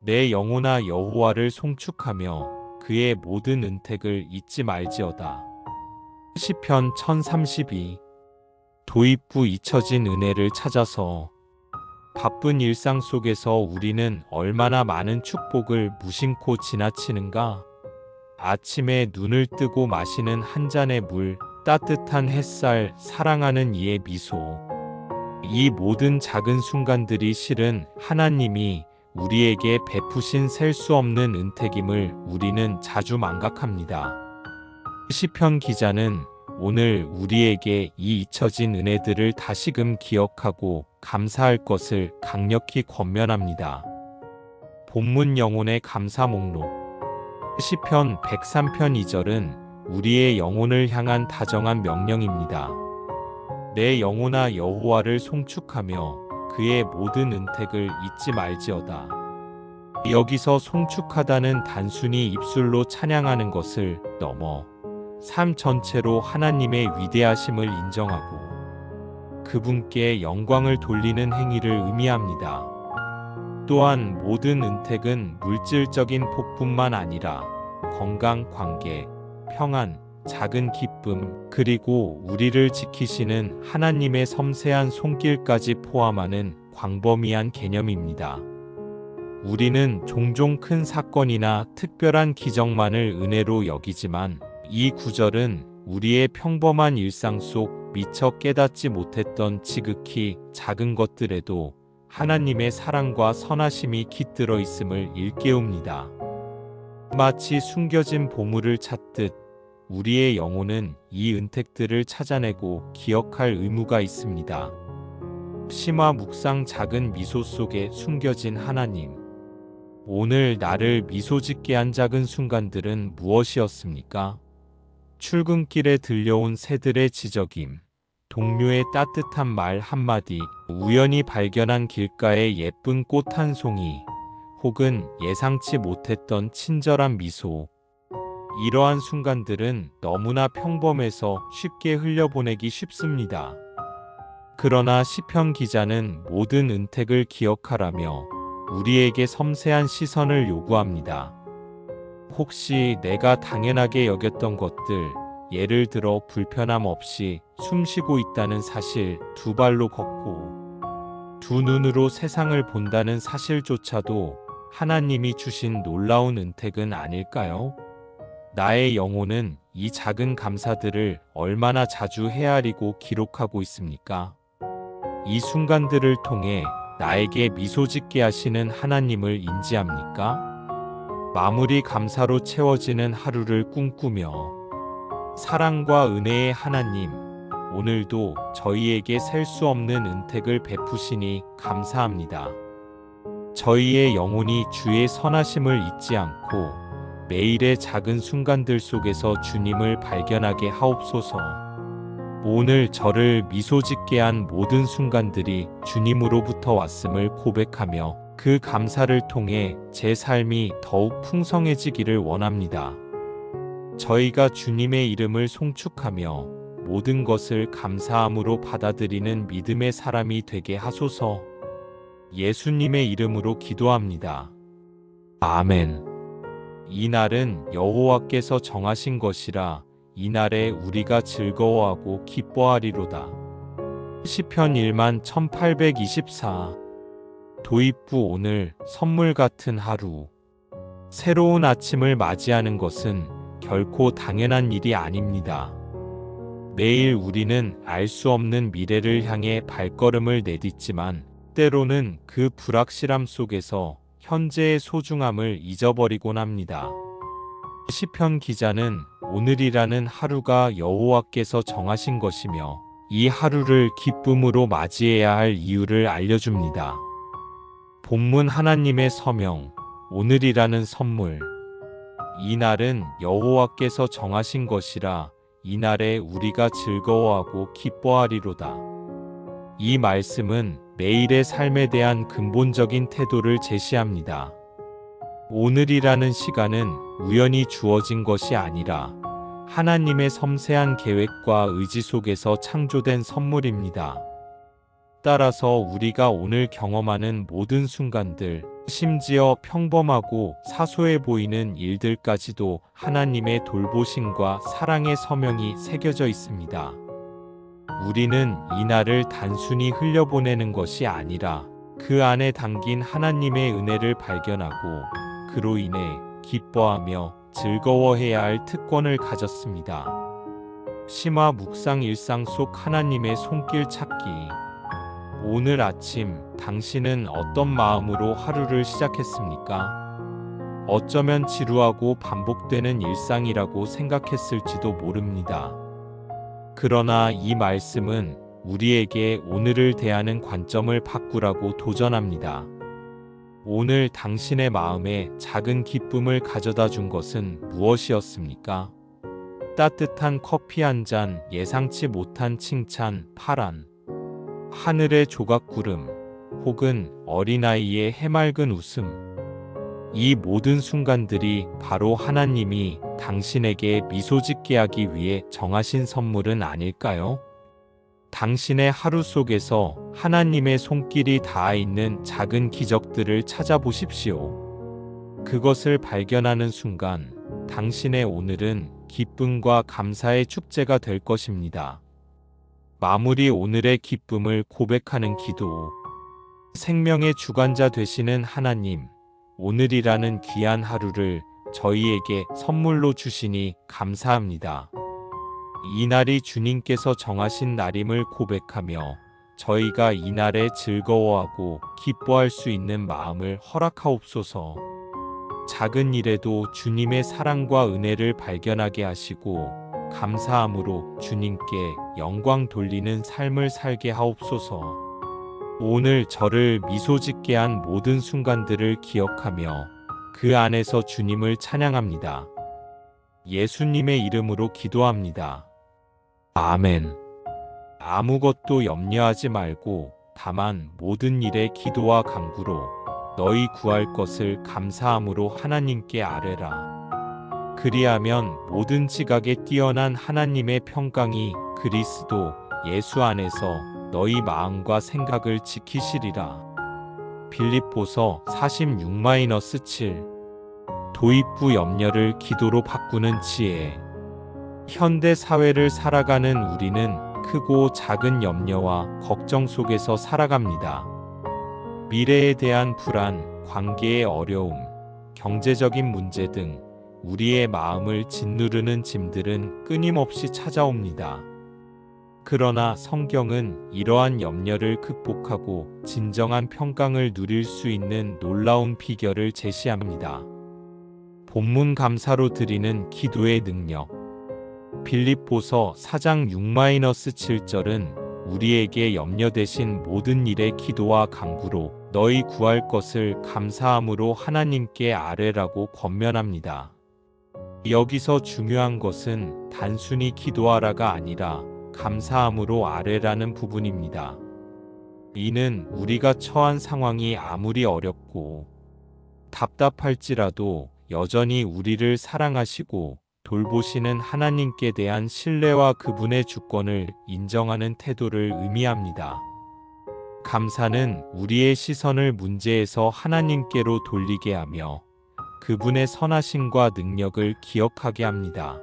내 영혼아 여호와를 송축하며 그의 모든 은택을 잊지 말지어다. 시편 1032. 도입부 잊혀진 은혜를 찾아서. 바쁜 일상 속에서 우리는 얼마나 많은 축복을 무심코 지나치는가? 아침에 눈을 뜨고 마시는 한 잔의 물, 따뜻한 햇살, 사랑하는 이의 미소. 이 모든 작은 순간들이 실은 하나님이 우리에게 베푸신 셀 수 없는 은택임을 우리는 자주 망각합니다. 시편 기자는 오늘 우리에게 이 잊혀진 은혜들을 다시금 기억하고 감사할 것을 강력히 권면합니다. 본문 영혼의 감사 목록. 시편 103편 2절은 우리의 영혼을 향한 다정한 명령입니다. 내 영혼아 여호와를 송축하며 그의 모든 은택을 잊지 말지어다. 여기서 송축하다는 단순히 입술로 찬양하는 것을 넘어 삶 전체로 하나님의 위대하심을 인정하고 그분께 영광을 돌리는 행위를 의미합니다. 또한 모든 은택은 물질적인 복뿐만 아니라 건강, 관계, 평안, 작은 기쁨, 그리고 우리를 지키시는 하나님의 섬세한 손길까지 포함하는 광범위한 개념입니다. 우리는 종종 큰 사건이나 특별한 기적만을 은혜로 여기지만 이 구절은 우리의 평범한 일상 속 미처 깨닫지 못했던 지극히 작은 것들에도 하나님의 사랑과 선하심이 깃들어 있음을 일깨웁니다. 마치 숨겨진 보물을 찾듯 우리의 영혼은 이 은택들을 찾아내고 기억할 의무가 있습니다. 심화 묵상 작은 미소 속에 숨겨진 하나님. 오늘 나를 미소 짓게 한 작은 순간들은 무엇이었습니까? 출근길에 들려온 새들의 지저김, 동료의 따뜻한 말 한마디, 우연히 발견한 길가의 예쁜 꽃 한 송이, 혹은 예상치 못했던 친절한 미소. 이러한 순간들은 너무나 평범해서 쉽게 흘려보내기 쉽습니다. 그러나 시편 기자는 모든 은택을 기억하라며 우리에게 섬세한 시선을 요구합니다. 혹시 내가 당연하게 여겼던 것들, 예를 들어 불편함 없이 숨쉬고 있다는 사실, 두 발로 걷고 두 눈으로 세상을 본다는 사실조차도 하나님이 주신 놀라운 은택은 아닐까요? 나의 영혼은 이 작은 감사들을 얼마나 자주 헤아리고 기록하고 있습니까? 이 순간들을 통해 나에게 미소 짓게 하시는 하나님을 인지합니까? 마무리 감사로 채워지는 하루를 꿈꾸며 사랑과 은혜의 하나님, 오늘도 저희에게 셀 수 없는 은택을 베푸시니 감사합니다. 저희의 영혼이 주의 선하심을 잊지 않고 매일의 작은 순간들 속에서 주님을 발견하게 하옵소서. 오늘 저를 미소 짓게 한 모든 순간들이 주님으로부터 왔음을 고백하며 그 감사를 통해 제 삶이 더욱 풍성해지기를 원합니다. 저희가 주님의 이름을 송축하며 모든 것을 감사함으로 받아들이는 믿음의 사람이 되게 하소서. 예수님의 이름으로 기도합니다. 아멘. 이 날은 여호와께서 정하신 것이라 이날에 우리가 즐거워하고 기뻐하리로다. 시편 1만 1824. 도입부 오늘 선물 같은 하루. 새로운 아침을 맞이하는 것은 결코 당연한 일이 아닙니다. 매일 우리는 알 수 없는 미래를 향해 발걸음을 내딛지만 때로는 그 불확실함 속에서 현재의 소중함을 잊어버리곤 합니다. 시편 기자는 오늘이라는 하루가 여호와께서 정하신 것이며 이 하루를 기쁨으로 맞이해야 할 이유를 알려줍니다. 본문 하나님의 서명, 오늘이라는 선물. 이 날은 여호와께서 정하신 것이라 이날에 우리가 즐거워하고 기뻐하리로다. 이 말씀은 매일의 삶에 대한 근본적인 태도를 제시합니다. 오늘이라는 시간은 우연히 주어진 것이 아니라 하나님의 섬세한 계획과 의지 속에서 창조된 선물입니다. 따라서 우리가 오늘 경험하는 모든 순간들, 심지어 평범하고 사소해 보이는 일들까지도 하나님의 돌보심과 사랑의 서명이 새겨져 있습니다. 우리는 이 날을 단순히 흘려보내는 것이 아니라 그 안에 담긴 하나님의 은혜를 발견하고 그로 인해 기뻐하며 즐거워해야 할 특권을 가졌습니다. 심화 묵상 일상 속 하나님의 손길 찾기. 오늘 아침 당신은 어떤 마음으로 하루를 시작했습니까? 어쩌면 지루하고 반복되는 일상이라고 생각했을지도 모릅니다. 그러나 이 말씀은 우리에게 오늘을 대하는 관점을 바꾸라고 도전합니다. 오늘 당신의 마음에 작은 기쁨을 가져다 준 것은 무엇이었습니까? 따뜻한 커피 한 잔, 예상치 못한 칭찬, 파란 하늘의 조각구름, 혹은 어린아이의 해맑은 웃음. 이 모든 순간들이 바로 하나님이 당신에게 미소 짓게 하기 위해 정하신 선물은 아닐까요? 당신의 하루 속에서 하나님의 손길이 닿아 있는 작은 기적들을 찾아보십시오. 그것을 발견하는 순간 당신의 오늘은 기쁨과 감사의 축제가 될 것입니다. 마무리 오늘의 기쁨을 고백하는 기도. 생명의 주관자 되시는 하나님, 오늘이라는 귀한 하루를 저희에게 선물로 주시니 감사합니다. 이 날이 주님께서 정하신 날임을 고백하며 저희가 이 날에 즐거워하고 기뻐할 수 있는 마음을 허락하옵소서. 작은 일에도 주님의 사랑과 은혜를 발견하게 하시고 감사함으로 주님께 영광 돌리는 삶을 살게 하옵소서. 오늘 저를 미소 짓게 한 모든 순간들을 기억하며 그 안에서 주님을 찬양합니다. 예수님의 이름으로 기도합니다. 아멘. 아무것도 염려하지 말고 다만 모든 일에 기도와 간구로 너희 구할 것을 감사함으로 하나님께 아뢰라. 그리하면 모든 지각에 뛰어난 하나님의 평강이 그리스도 예수 안에서 너희 마음과 생각을 지키시리라. 빌립보서 46-7. 도입 후 염려를 기도로 바꾸는 지혜. 현대 사회를 살아가는 우리는 크고 작은 염려와 걱정 속에서 살아갑니다. 미래에 대한 불안, 관계의 어려움, 경제적인 문제 등 우리의 마음을 짓누르는 짐들은 끊임없이 찾아옵니다. 그러나 성경은 이러한 염려를 극복하고 진정한 평강을 누릴 수 있는 놀라운 비결을 제시합니다. 본문 감사로 드리는 기도의 능력. 빌립보서 4-6-7절은 우리에게 염려 대신 모든 일에 기도와 간구로 너희 구할 것을 감사함으로 하나님께 아뢰라고 권면합니다. 여기서 중요한 것은 단순히 기도하라가 아니라 감사함으로 아뢰라는 부분입니다. 이는 우리가 처한 상황이 아무리 어렵고 답답할지라도 여전히 우리를 사랑하시고 돌보시는 하나님께 대한 신뢰와 그분의 주권을 인정하는 태도를 의미합니다. 감사는 우리의 시선을 문제에서 하나님께로 돌리게 하며 그분의 선하심과 능력을 기억하게 합니다.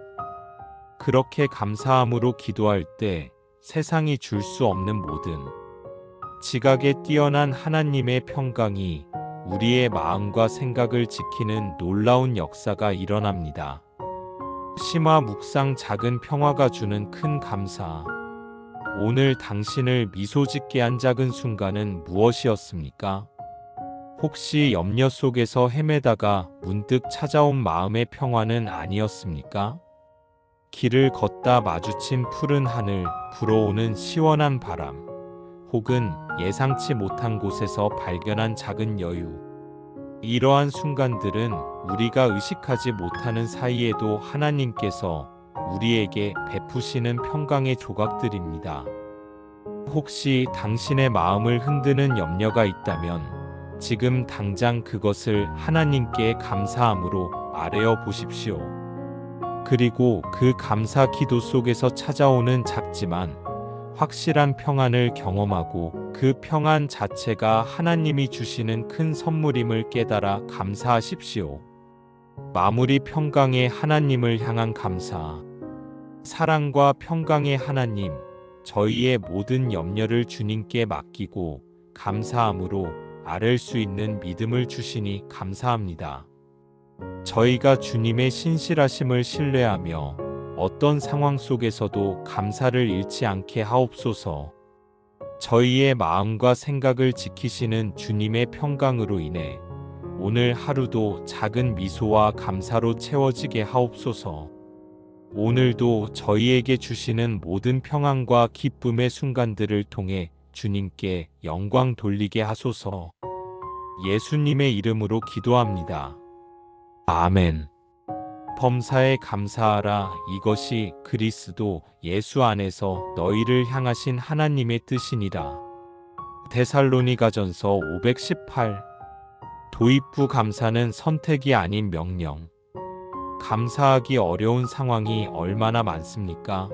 그렇게 감사함으로 기도할 때 세상이 줄 수 없는 모든 지각에 뛰어난 하나님의 평강이 우리의 마음과 생각을 지키는 놀라운 역사가 일어납니다. 심화 묵상 작은 평화가 주는 큰 감사. 오늘 당신을 미소 짓게 한 작은 순간은 무엇이었습니까? 혹시 염려 속에서 헤매다가 문득 찾아온 마음의 평화는 아니었습니까? 길을 걷다 마주친 푸른 하늘, 불어오는 시원한 바람, 혹은 예상치 못한 곳에서 발견한 작은 여유. 이러한 순간들은 우리가 의식하지 못하는 사이에도 하나님께서 우리에게 베푸시는 평강의 조각들입니다. 혹시 당신의 마음을 흔드는 염려가 있다면 지금 당장 그것을 하나님께 감사함으로 아뢰어 보십시오. 그리고 그 감사 기도 속에서 찾아오는 작지만 확실한 평안을 경험하고 그 평안 자체가 하나님이 주시는 큰 선물임을 깨달아 감사하십시오. 마무리 평강의 하나님을 향한 감사. 사랑과 평강의 하나님, 저희의 모든 염려를 주님께 맡기고 감사함으로 아랠 수 있는 믿음을 주시니 감사합니다. 저희가 주님의 신실하심을 신뢰하며 어떤 상황 속에서도 감사를 잃지 않게 하옵소서. 저희의 마음과 생각을 지키시는 주님의 평강으로 인해 오늘 하루도 작은 미소와 감사로 채워지게 하옵소서. 오늘도 저희에게 주시는 모든 평안과 기쁨의 순간들을 통해 주님께 영광 돌리게 하소서. 예수님의 이름으로 기도합니다. 아멘. 범사에 감사하라. 이것이 그리스도 예수 안에서 너희를 향하신 하나님의 뜻이니라. 데살로니가전서 518. 도입 후 감사는 선택이 아닌 명령. 감사하기 어려운 상황이 얼마나 많습니까?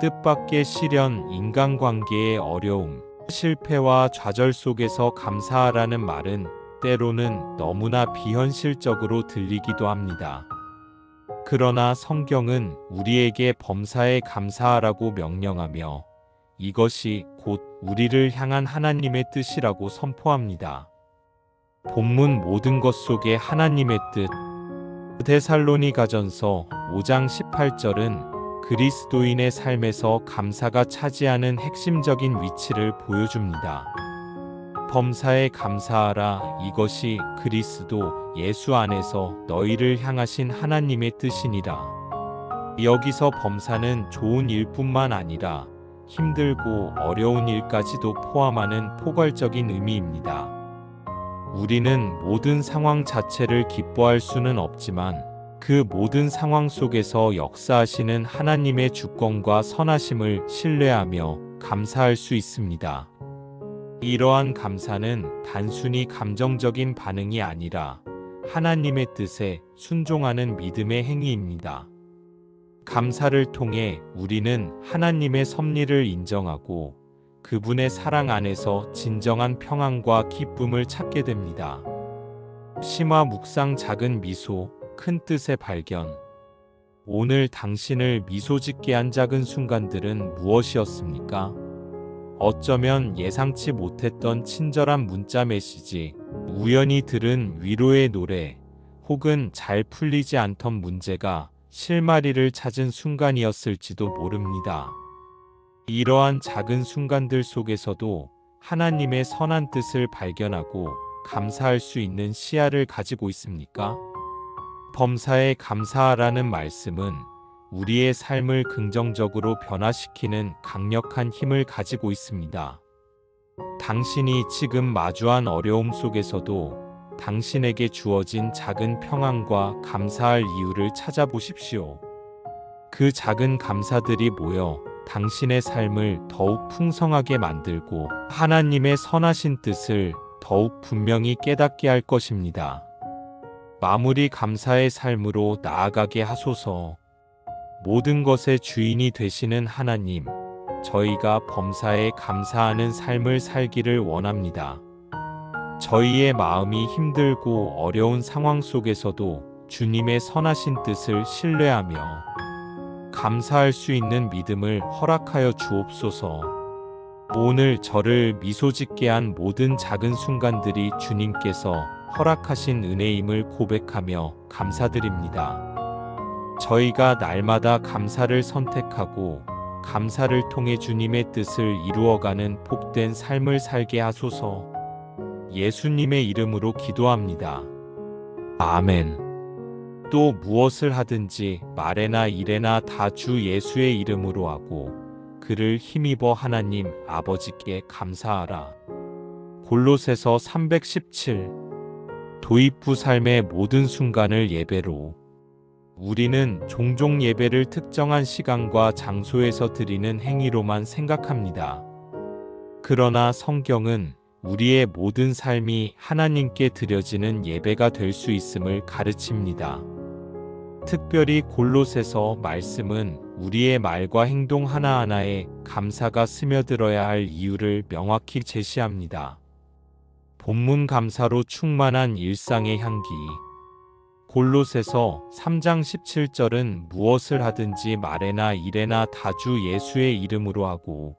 뜻밖의 시련, 인간관계의 어려움, 실패와 좌절 속에서 감사하라는 말은 때로는 너무나 비현실적으로 들리기도 합니다. 그러나 성경은 우리에게 범사에 감사하라고 명령하며 이것이 곧 우리를 향한 하나님의 뜻이라고 선포합니다. 본문 모든 것 속에 하나님의 뜻. 데살로니가전서 5장 18절은 그리스도인의 삶에서 감사가 차지하는 핵심적인 위치를 보여줍니다. 범사에 감사하라. 이것이 그리스도 예수 안에서 너희를 향하신 하나님의 뜻이니라. 여기서 범사는 좋은 일뿐만 아니라 힘들고 어려운 일까지도 포함하는 포괄적인 의미입니다. 우리는 모든 상황 자체를 기뻐할 수는 없지만 그 모든 상황 속에서 역사하시는 하나님의 주권과 선하심을 신뢰하며 감사할 수 있습니다. 이러한 감사는 단순히 감정적인 반응이 아니라 하나님의 뜻에 순종하는 믿음의 행위입니다. 감사를 통해 우리는 하나님의 섭리를 인정하고 그분의 사랑 안에서 진정한 평안과 기쁨을 찾게 됩니다. 심화 묵상 작은 미소, 큰 뜻의 발견. 오늘 당신을 미소 짓게 한 작은 순간들은 무엇이었습니까? 어쩌면 예상치 못했던 친절한 문자 메시지, 우연히 들은 위로의 노래, 혹은 잘 풀리지 않던 문제가 실마리를 찾은 순간이었을지도 모릅니다. 이러한 작은 순간들 속에서도 하나님의 선한 뜻을 발견하고 감사할 수 있는 시야를 가지고 있습니까? 범사에 감사하라는 말씀은 우리의 삶을 긍정적으로 변화시키는 강력한 힘을 가지고 있습니다. 당신이 지금 마주한 어려움 속에서도 당신에게 주어진 작은 평안과 감사할 이유를 찾아보십시오. 그 작은 감사들이 모여 당신의 삶을 더욱 풍성하게 만들고 하나님의 선하신 뜻을 더욱 분명히 깨닫게 할 것입니다. 마무리 감사의 삶으로 나아가게 하소서. 모든 것의 주인이 되시는 하나님, 저희가 범사에 감사하는 삶을 살기를 원합니다. 저희의 마음이 힘들고 어려운 상황 속에서도 주님의 선하신 뜻을 신뢰하며 감사할 수 있는 믿음을 허락하여 주옵소서. 오늘 저를 미소 짓게 한 모든 작은 순간들이 주님께서 허락하신 은혜임을 고백하며 감사드립니다. 저희가 날마다 감사를 선택하고 감사를 통해 주님의 뜻을 이루어가는 복된 삶을 살게 하소서. 예수님의 이름으로 기도합니다. 아멘. 또 무엇을 하든지 말에나 일에나 다 주 예수의 이름으로 하고 그를 힘입어 하나님 아버지께 감사하라. 골로새서 317. 도입부 삶의 모든 순간을 예배로. 우리는 종종 예배를 특정한 시간과 장소에서 드리는 행위로만 생각합니다. 그러나 성경은 우리의 모든 삶이 하나님께 드려지는 예배가 될 수 있음을 가르칩니다. 특별히 골로새서 말씀은 우리의 말과 행동 하나하나에 감사가 스며들어야 할 이유를 명확히 제시합니다. 본문 감사로 충만한 일상의 향기. 골로새서 3장 17절은 무엇을 하든지 말에나 일에나 다 주 예수의 이름으로 하고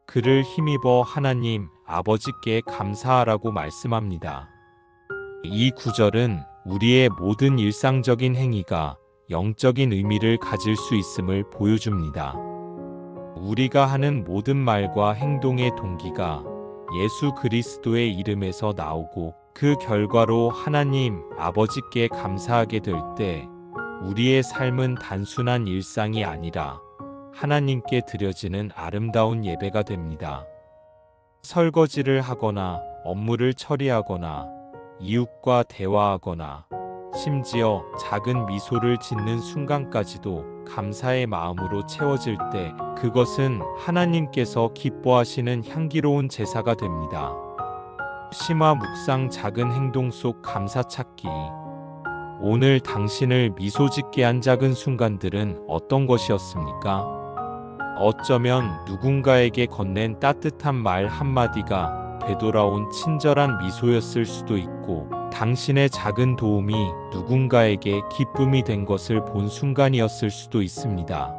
그를 힘입어 하나님 아버지께 감사하라고 말씀합니다. 이 구절은 우리의 모든 일상적인 행위가 영적인 의미를 가질 수 있음을 보여줍니다. 우리가 하는 모든 말과 행동의 동기가 예수 그리스도의 이름에서 나오고 그 결과로 하나님 아버지께 감사하게 될 때 우리의 삶은 단순한 일상이 아니라 하나님께 드려지는 아름다운 예배가 됩니다. 설거지를 하거나 업무를 처리하거나 이웃과 대화하거나 심지어 작은 미소를 짓는 순간까지도 감사의 마음으로 채워질 때 그것은 하나님께서 기뻐하시는 향기로운 제사가 됩니다. 심화 묵상 작은 행동 속 감사 찾기. 오늘 당신을 미소 짓게 한 작은 순간들은 어떤 것이었습니까? 어쩌면 누군가에게 건넨 따뜻한 말 한마디가 되돌아온 친절한 미소였을 수도 있고 당신의 작은 도움이 누군가에게 기쁨이 된 것을 본 순간이었을 수도 있습니다.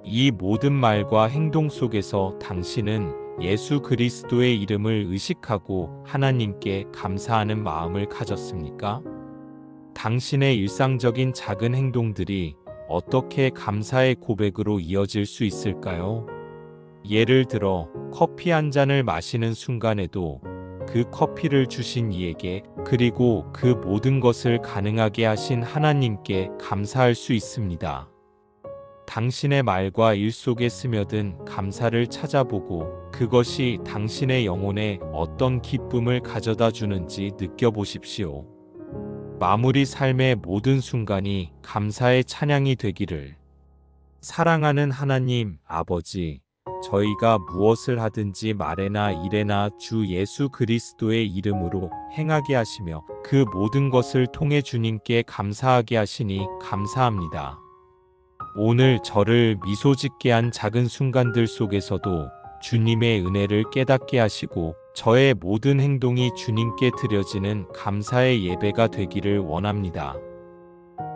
이 모든 말과 행동 속에서 당신은 예수 그리스도의 이름을 의식하고 하나님께 감사하는 마음을 가졌습니까? 당신의 일상적인 작은 행동들이 어떻게 감사의 고백으로 이어질 수 있을까요? 예를 들어 커피 한 잔을 마시는 순간에도 그 커피를 주신 이에게, 그리고 그 모든 것을 가능하게 하신 하나님께 감사할 수 있습니다. 당신의 말과 일 속에 스며든 감사를 찾아보고 그것이 당신의 영혼에 어떤 기쁨을 가져다 주는지 느껴보십시오. 마무리 삶의 모든 순간이 감사의 찬양이 되기를. 사랑하는 하나님 아버지, 저희가 무엇을 하든지 말에나 일에나 주 예수 그리스도의 이름으로 행하게 하시며 그 모든 것을 통해 주님께 감사하게 하시니 감사합니다. 오늘 저를 미소 짓게 한 작은 순간들 속에서도 주님의 은혜를 깨닫게 하시고 저의 모든 행동이 주님께 드려지는 감사의 예배가 되기를 원합니다.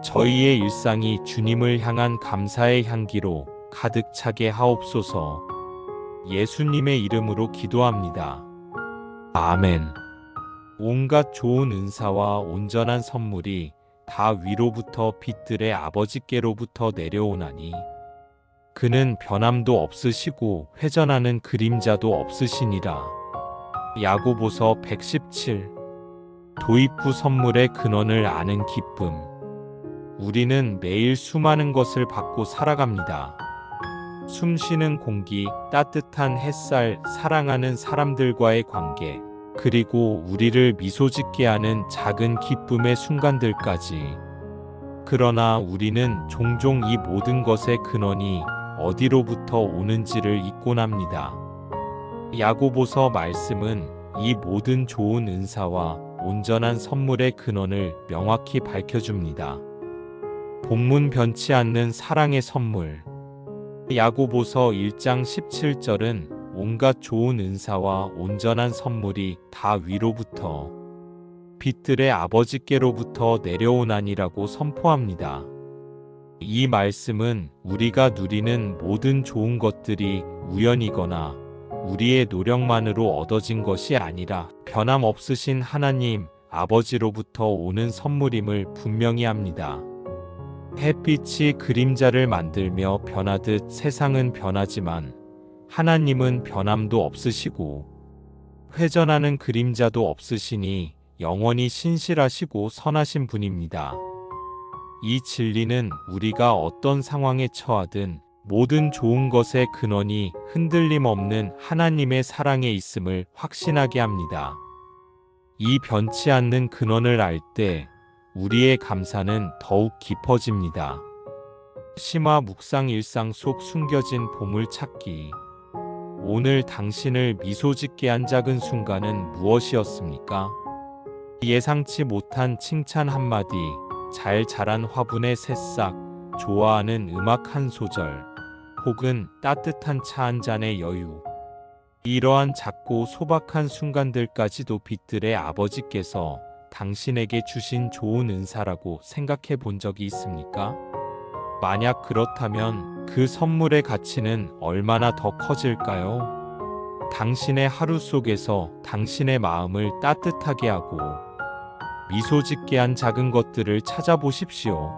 저희의 일상이 주님을 향한 감사의 향기로 가득 차게 하옵소서. 예수님의 이름으로 기도합니다. 아멘. 온갖 좋은 은사와 온전한 선물이 다 위로부터 빛들의 아버지께로부터 내려오나니 그는 변함도 없으시고 회전하는 그림자도 없으시니라. 야고보서 117. 도입 후 선물의 근원을 아는 기쁨. 우리는 매일 수많은 것을 받고 살아갑니다. 숨쉬는 공기, 따뜻한 햇살, 사랑하는 사람들과의 관계, 그리고 우리를 미소 짓게 하는 작은 기쁨의 순간들까지. 그러나 우리는 종종 이 모든 것의 근원이 어디로부터 오는지를 잊곤 합니다. 야고보서 말씀은 이 모든 좋은 은사와 온전한 선물의 근원을 명확히 밝혀줍니다. 본문 변치 않는 사랑의 선물. 야고보서 1장 17절은 온갖 좋은 은사와 온전한 선물이 다 위로부터 빛들의 아버지께로부터 내려오나니라고 선포합니다. 이 말씀은 우리가 누리는 모든 좋은 것들이 우연이거나 우리의 노력만으로 얻어진 것이 아니라 변함없으신 하나님 아버지로부터 오는 선물임을 분명히 합니다. 햇빛이 그림자를 만들며 변하듯 세상은 변하지만 하나님은 변함도 없으시고 회전하는 그림자도 없으시니 영원히 신실하시고 선하신 분입니다. 이 진리는 우리가 어떤 상황에 처하든 모든 좋은 것의 근원이 흔들림 없는 하나님의 사랑에 있음을 확신하게 합니다. 이 변치 않는 근원을 알 때 우리의 감사는 더욱 깊어집니다. 심화 묵상 일상 속 숨겨진 보물찾기. 오늘 당신을 미소 짓게 한 작은 순간은 무엇이었습니까? 예상치 못한 칭찬 한마디, 잘 자란 화분의 새싹, 좋아하는 음악 한 소절, 혹은 따뜻한 차 한 잔의 여유. 이러한 작고 소박한 순간들까지도 빛들의 아버지께서 당신에게 주신 좋은 은사라고 생각해 본 적이 있습니까? 만약 그렇다면 그 선물의 가치는 얼마나 더 커질까요? 당신의 하루 속에서 당신의 마음을 따뜻하게 하고 미소 짓게 한 작은 것들을 찾아보십시오.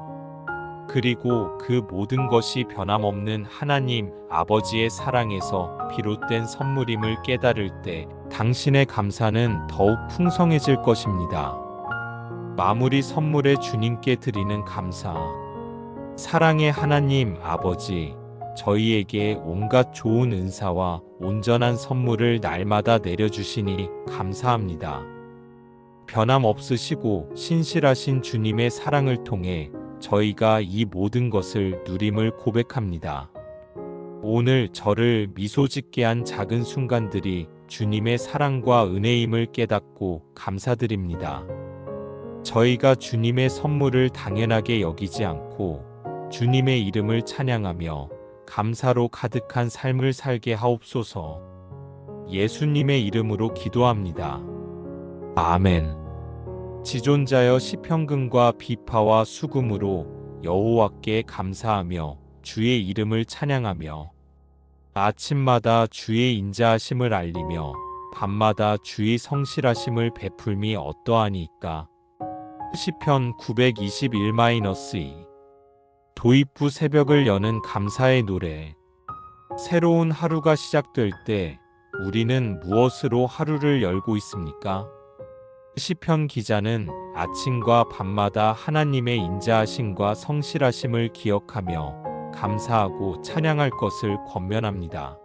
그리고 그 모든 것이 변함없는 하나님 아버지의 사랑에서 비롯된 선물임을 깨달을 때 당신의 감사는 더욱 풍성해질 것입니다. 마무리 선물에 주님께 드리는 감사. 사랑의 하나님 아버지, 저희에게 온갖 좋은 은사와 온전한 선물을 날마다 내려주시니 감사합니다. 변함없으시고 신실하신 주님의 사랑을 통해 저희가 이 모든 것을 누림을 고백합니다. 오늘 저를 미소 짓게 한 작은 순간들이 주님의 사랑과 은혜임을 깨닫고 감사드립니다. 저희가 주님의 선물을 당연하게 여기지 않고 주님의 이름을 찬양하며 감사로 가득한 삶을 살게 하옵소서. 예수님의 이름으로 기도합니다. 아멘. 지존자여 시편금과 비파와 수금으로 여호와께 감사하며 주의 이름을 찬양하며 아침마다 주의 인자하심을 알리며 밤마다 주의 성실하심을 베풀미 어떠하니까. 시편 921-2 도입 후 새벽을 여는 감사의 노래. 새로운 하루가 시작될 때 우리는 무엇으로 하루를 열고 있습니까? 시편 기자는 아침과 밤마다 하나님의 인자하심과 성실하심을 기억하며 감사하고 찬양할 것을 권면합니다.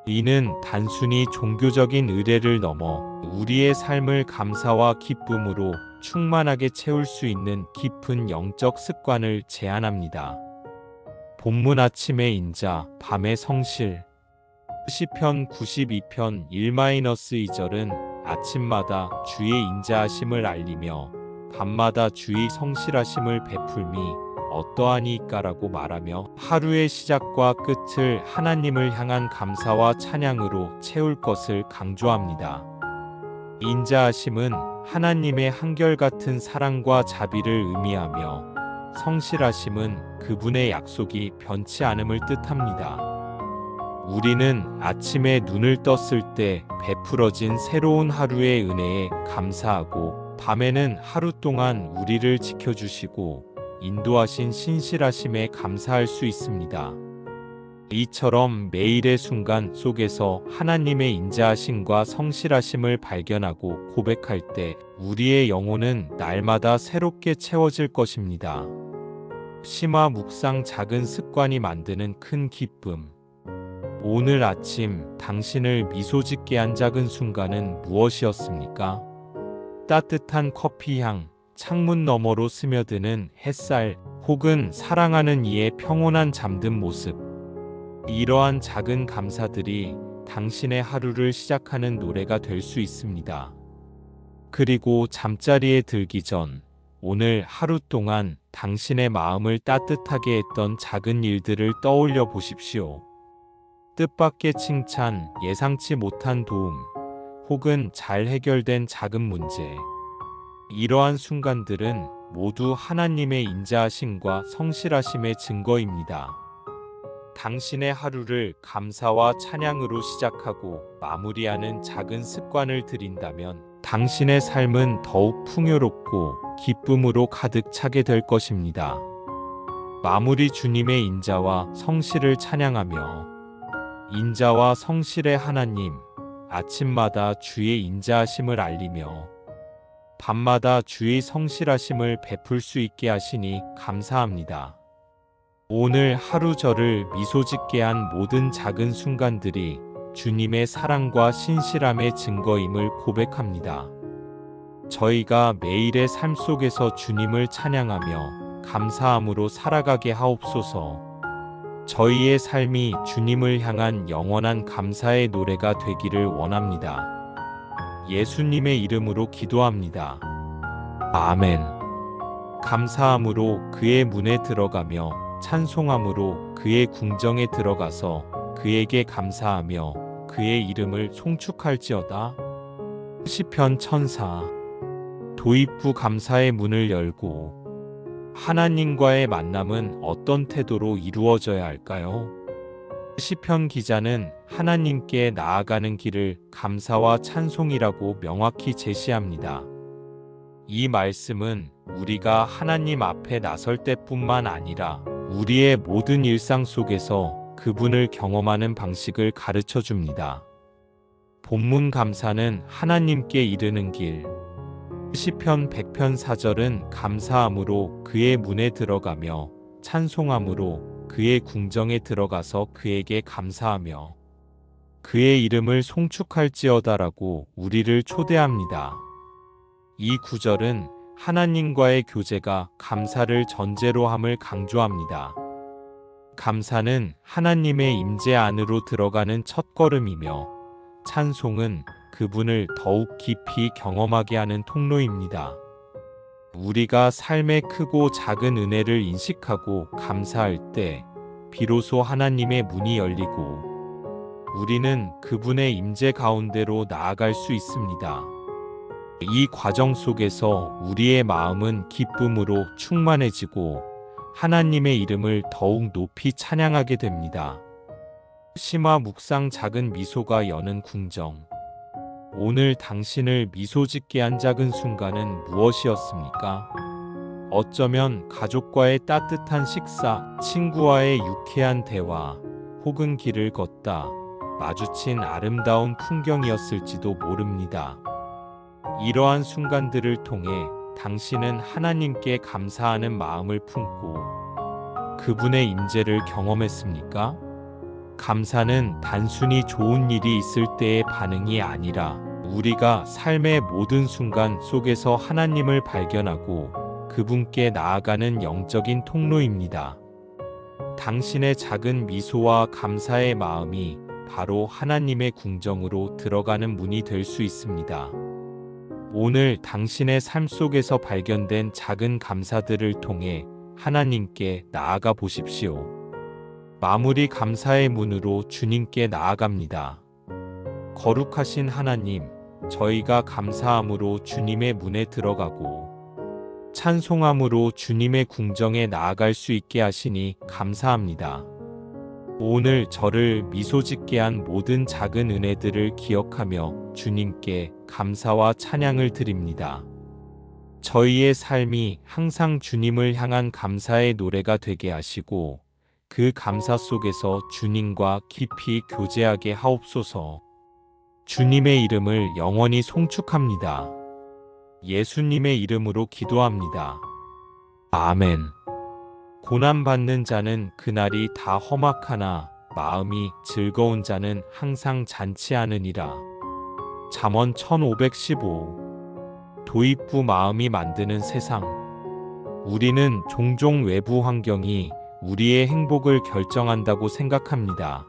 이는 단순히 종교적인 의례를 넘어 우리의 삶을 감사와 기쁨으로 충만하게 채울 수 있는 깊은 영적 습관을 제안합니다. 본문 아침의 인자, 밤의 성실. 시편 92편 1-2절은 아침마다 주의 인자하심을 알리며 밤마다 주의 성실하심을 베풀미 어떠하니까라고 말하며 하루의 시작과 끝을 하나님을 향한 감사와 찬양으로 채울 것을 강조합니다. 인자하심은 하나님의 한결같은 사랑과 자비를 의미하며 성실하심은 그분의 약속이 변치 않음을 뜻합니다. 우리는 아침에 눈을 떴을 때 베풀어진 새로운 하루의 은혜에 감사하고 밤에는 하루 동안 우리를 지켜주시고 인도하신 신실하심에 감사할 수 있습니다. 이처럼 매일의 순간 속에서 하나님의 인자하심과 성실하심을 발견하고 고백할 때 우리의 영혼은 날마다 새롭게 채워질 것입니다. 심화 묵상 작은 습관이 만드는 큰 기쁨. 오늘 아침 당신을 미소 짓게 한 작은 순간은 무엇이었습니까? 따뜻한 커피 향, 창문 너머로 스며드는 햇살, 혹은 사랑하는 이의 평온한 잠든 모습. 이러한 작은 감사들이 당신의 하루를 시작하는 노래가 될 수 있습니다. 그리고 잠자리에 들기 전 오늘 하루 동안 당신의 마음을 따뜻하게 했던 작은 일들을 떠올려 보십시오. 뜻밖의 칭찬, 예상치 못한 도움, 혹은 잘 해결된 작은 문제. 이러한 순간들은 모두 하나님의 인자하심과 성실하심의 증거입니다. 당신의 하루를 감사와 찬양으로 시작하고 마무리하는 작은 습관을 들인다면 당신의 삶은 더욱 풍요롭고 기쁨으로 가득 차게 될 것입니다. 마무리 주님의 인자와 성실을 찬양하며 인자와 성실의 하나님, 아침마다 주의 인자하심을 알리며 밤마다 주의 성실하심을 베풀 수 있게 하시니 감사합니다. 오늘 하루 저를 미소 짓게 한 모든 작은 순간들이 주님의 사랑과 신실함의 증거임을 고백합니다. 저희가 매일의 삶 속에서 주님을 찬양하며 감사함으로 살아가게 하옵소서. 저희의 삶이 주님을 향한 영원한 감사의 노래가 되기를 원합니다. 예수님의 이름으로 기도합니다. 아멘. 감사함으로 그의 문에 들어가며 찬송함으로 그의 궁정에 들어가서 그에게 감사하며 그의 이름을 송축할지어다. 시편 1004. 도입 후 감사의 문을 열고. 하나님과의 만남은 어떤 태도로 이루어져야 할까요? 시편 기자는 하나님께 나아가는 길을 감사와 찬송이라고 명확히 제시합니다. 이 말씀은 우리가 하나님 앞에 나설 때뿐만 아니라 우리의 모든 일상 속에서 그분을 경험하는 방식을 가르쳐 줍니다. 본문 감사는 하나님께 이르는 길. 시편 100편 4절은 감사함으로 그의 문에 들어가며 찬송함으로 그의 궁정에 들어가서 그에게 감사하며 그의 이름을 송축할지어다라고 우리를 초대합니다. 이 구절은 하나님과의 교제가 감사를 전제로 함을 강조합니다. 감사는 하나님의 임재 안으로 들어가는 첫걸음이며 찬송은 그분을 더욱 깊이 경험하게 하는 통로입니다. 우리가 삶의 크고 작은 은혜를 인식하고 감사할 때 비로소 하나님의 문이 열리고 우리는 그분의 임재 가운데로 나아갈 수 있습니다. 이 과정 속에서 우리의 마음은 기쁨으로 충만해지고 하나님의 이름을 더욱 높이 찬양하게 됩니다. 심화 묵상 작은 미소가 여는 궁정. 오늘 당신을 미소 짓게 한 작은 순간은 무엇이었습니까? 어쩌면 가족과의 따뜻한 식사, 친구와의 유쾌한 대화, 혹은 길을 걷다 마주친 아름다운 풍경이었을지도 모릅니다. 이러한 순간들을 통해 당신은 하나님께 감사하는 마음을 품고 그분의 임재를 경험했습니까? 감사는 단순히 좋은 일이 있을 때의 반응이 아니라 우리가 삶의 모든 순간 속에서 하나님을 발견하고 그분께 나아가는 영적인 통로입니다. 당신의 작은 미소와 감사의 마음이 바로 하나님의 궁정으로 들어가는 문이 될 수 있습니다. 오늘 당신의 삶 속에서 발견된 작은 감사들을 통해 하나님께 나아가 보십시오. 마무리 감사의 문으로 주님께 나아갑니다. 거룩하신 하나님, 저희가 감사함으로 주님의 문에 들어가고 찬송함으로 주님의 궁정에 나아갈 수 있게 하시니 감사합니다. 오늘 저를 미소 짓게 한 모든 작은 은혜들을 기억하며 주님께 감사와 찬양을 드립니다. 저희의 삶이 항상 주님을 향한 감사의 노래가 되게 하시고 그 감사 속에서 주님과 깊이 교제하게 하옵소서. 주님의 이름을 영원히 송축합니다. 예수님의 이름으로 기도합니다. 아멘. 고난받는 자는 그날이 다 험악하나 마음이 즐거운 자는 항상 잔치하느니라. 잠언 1515. 도입부 마음이 만드는 세상. 우리는 종종 외부 환경이 우리의 행복을 결정한다고 생각합니다.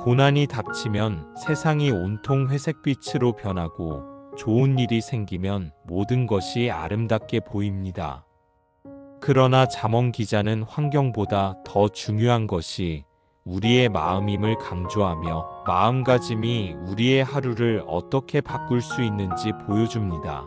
고난이 닥치면 세상이 온통 회색빛으로 변하고 좋은 일이 생기면 모든 것이 아름답게 보입니다. 그러나 잠언 기자는 환경보다 더 중요한 것이 우리의 마음임을 강조하며 마음가짐이 우리의 하루를 어떻게 바꿀 수 있는지 보여줍니다.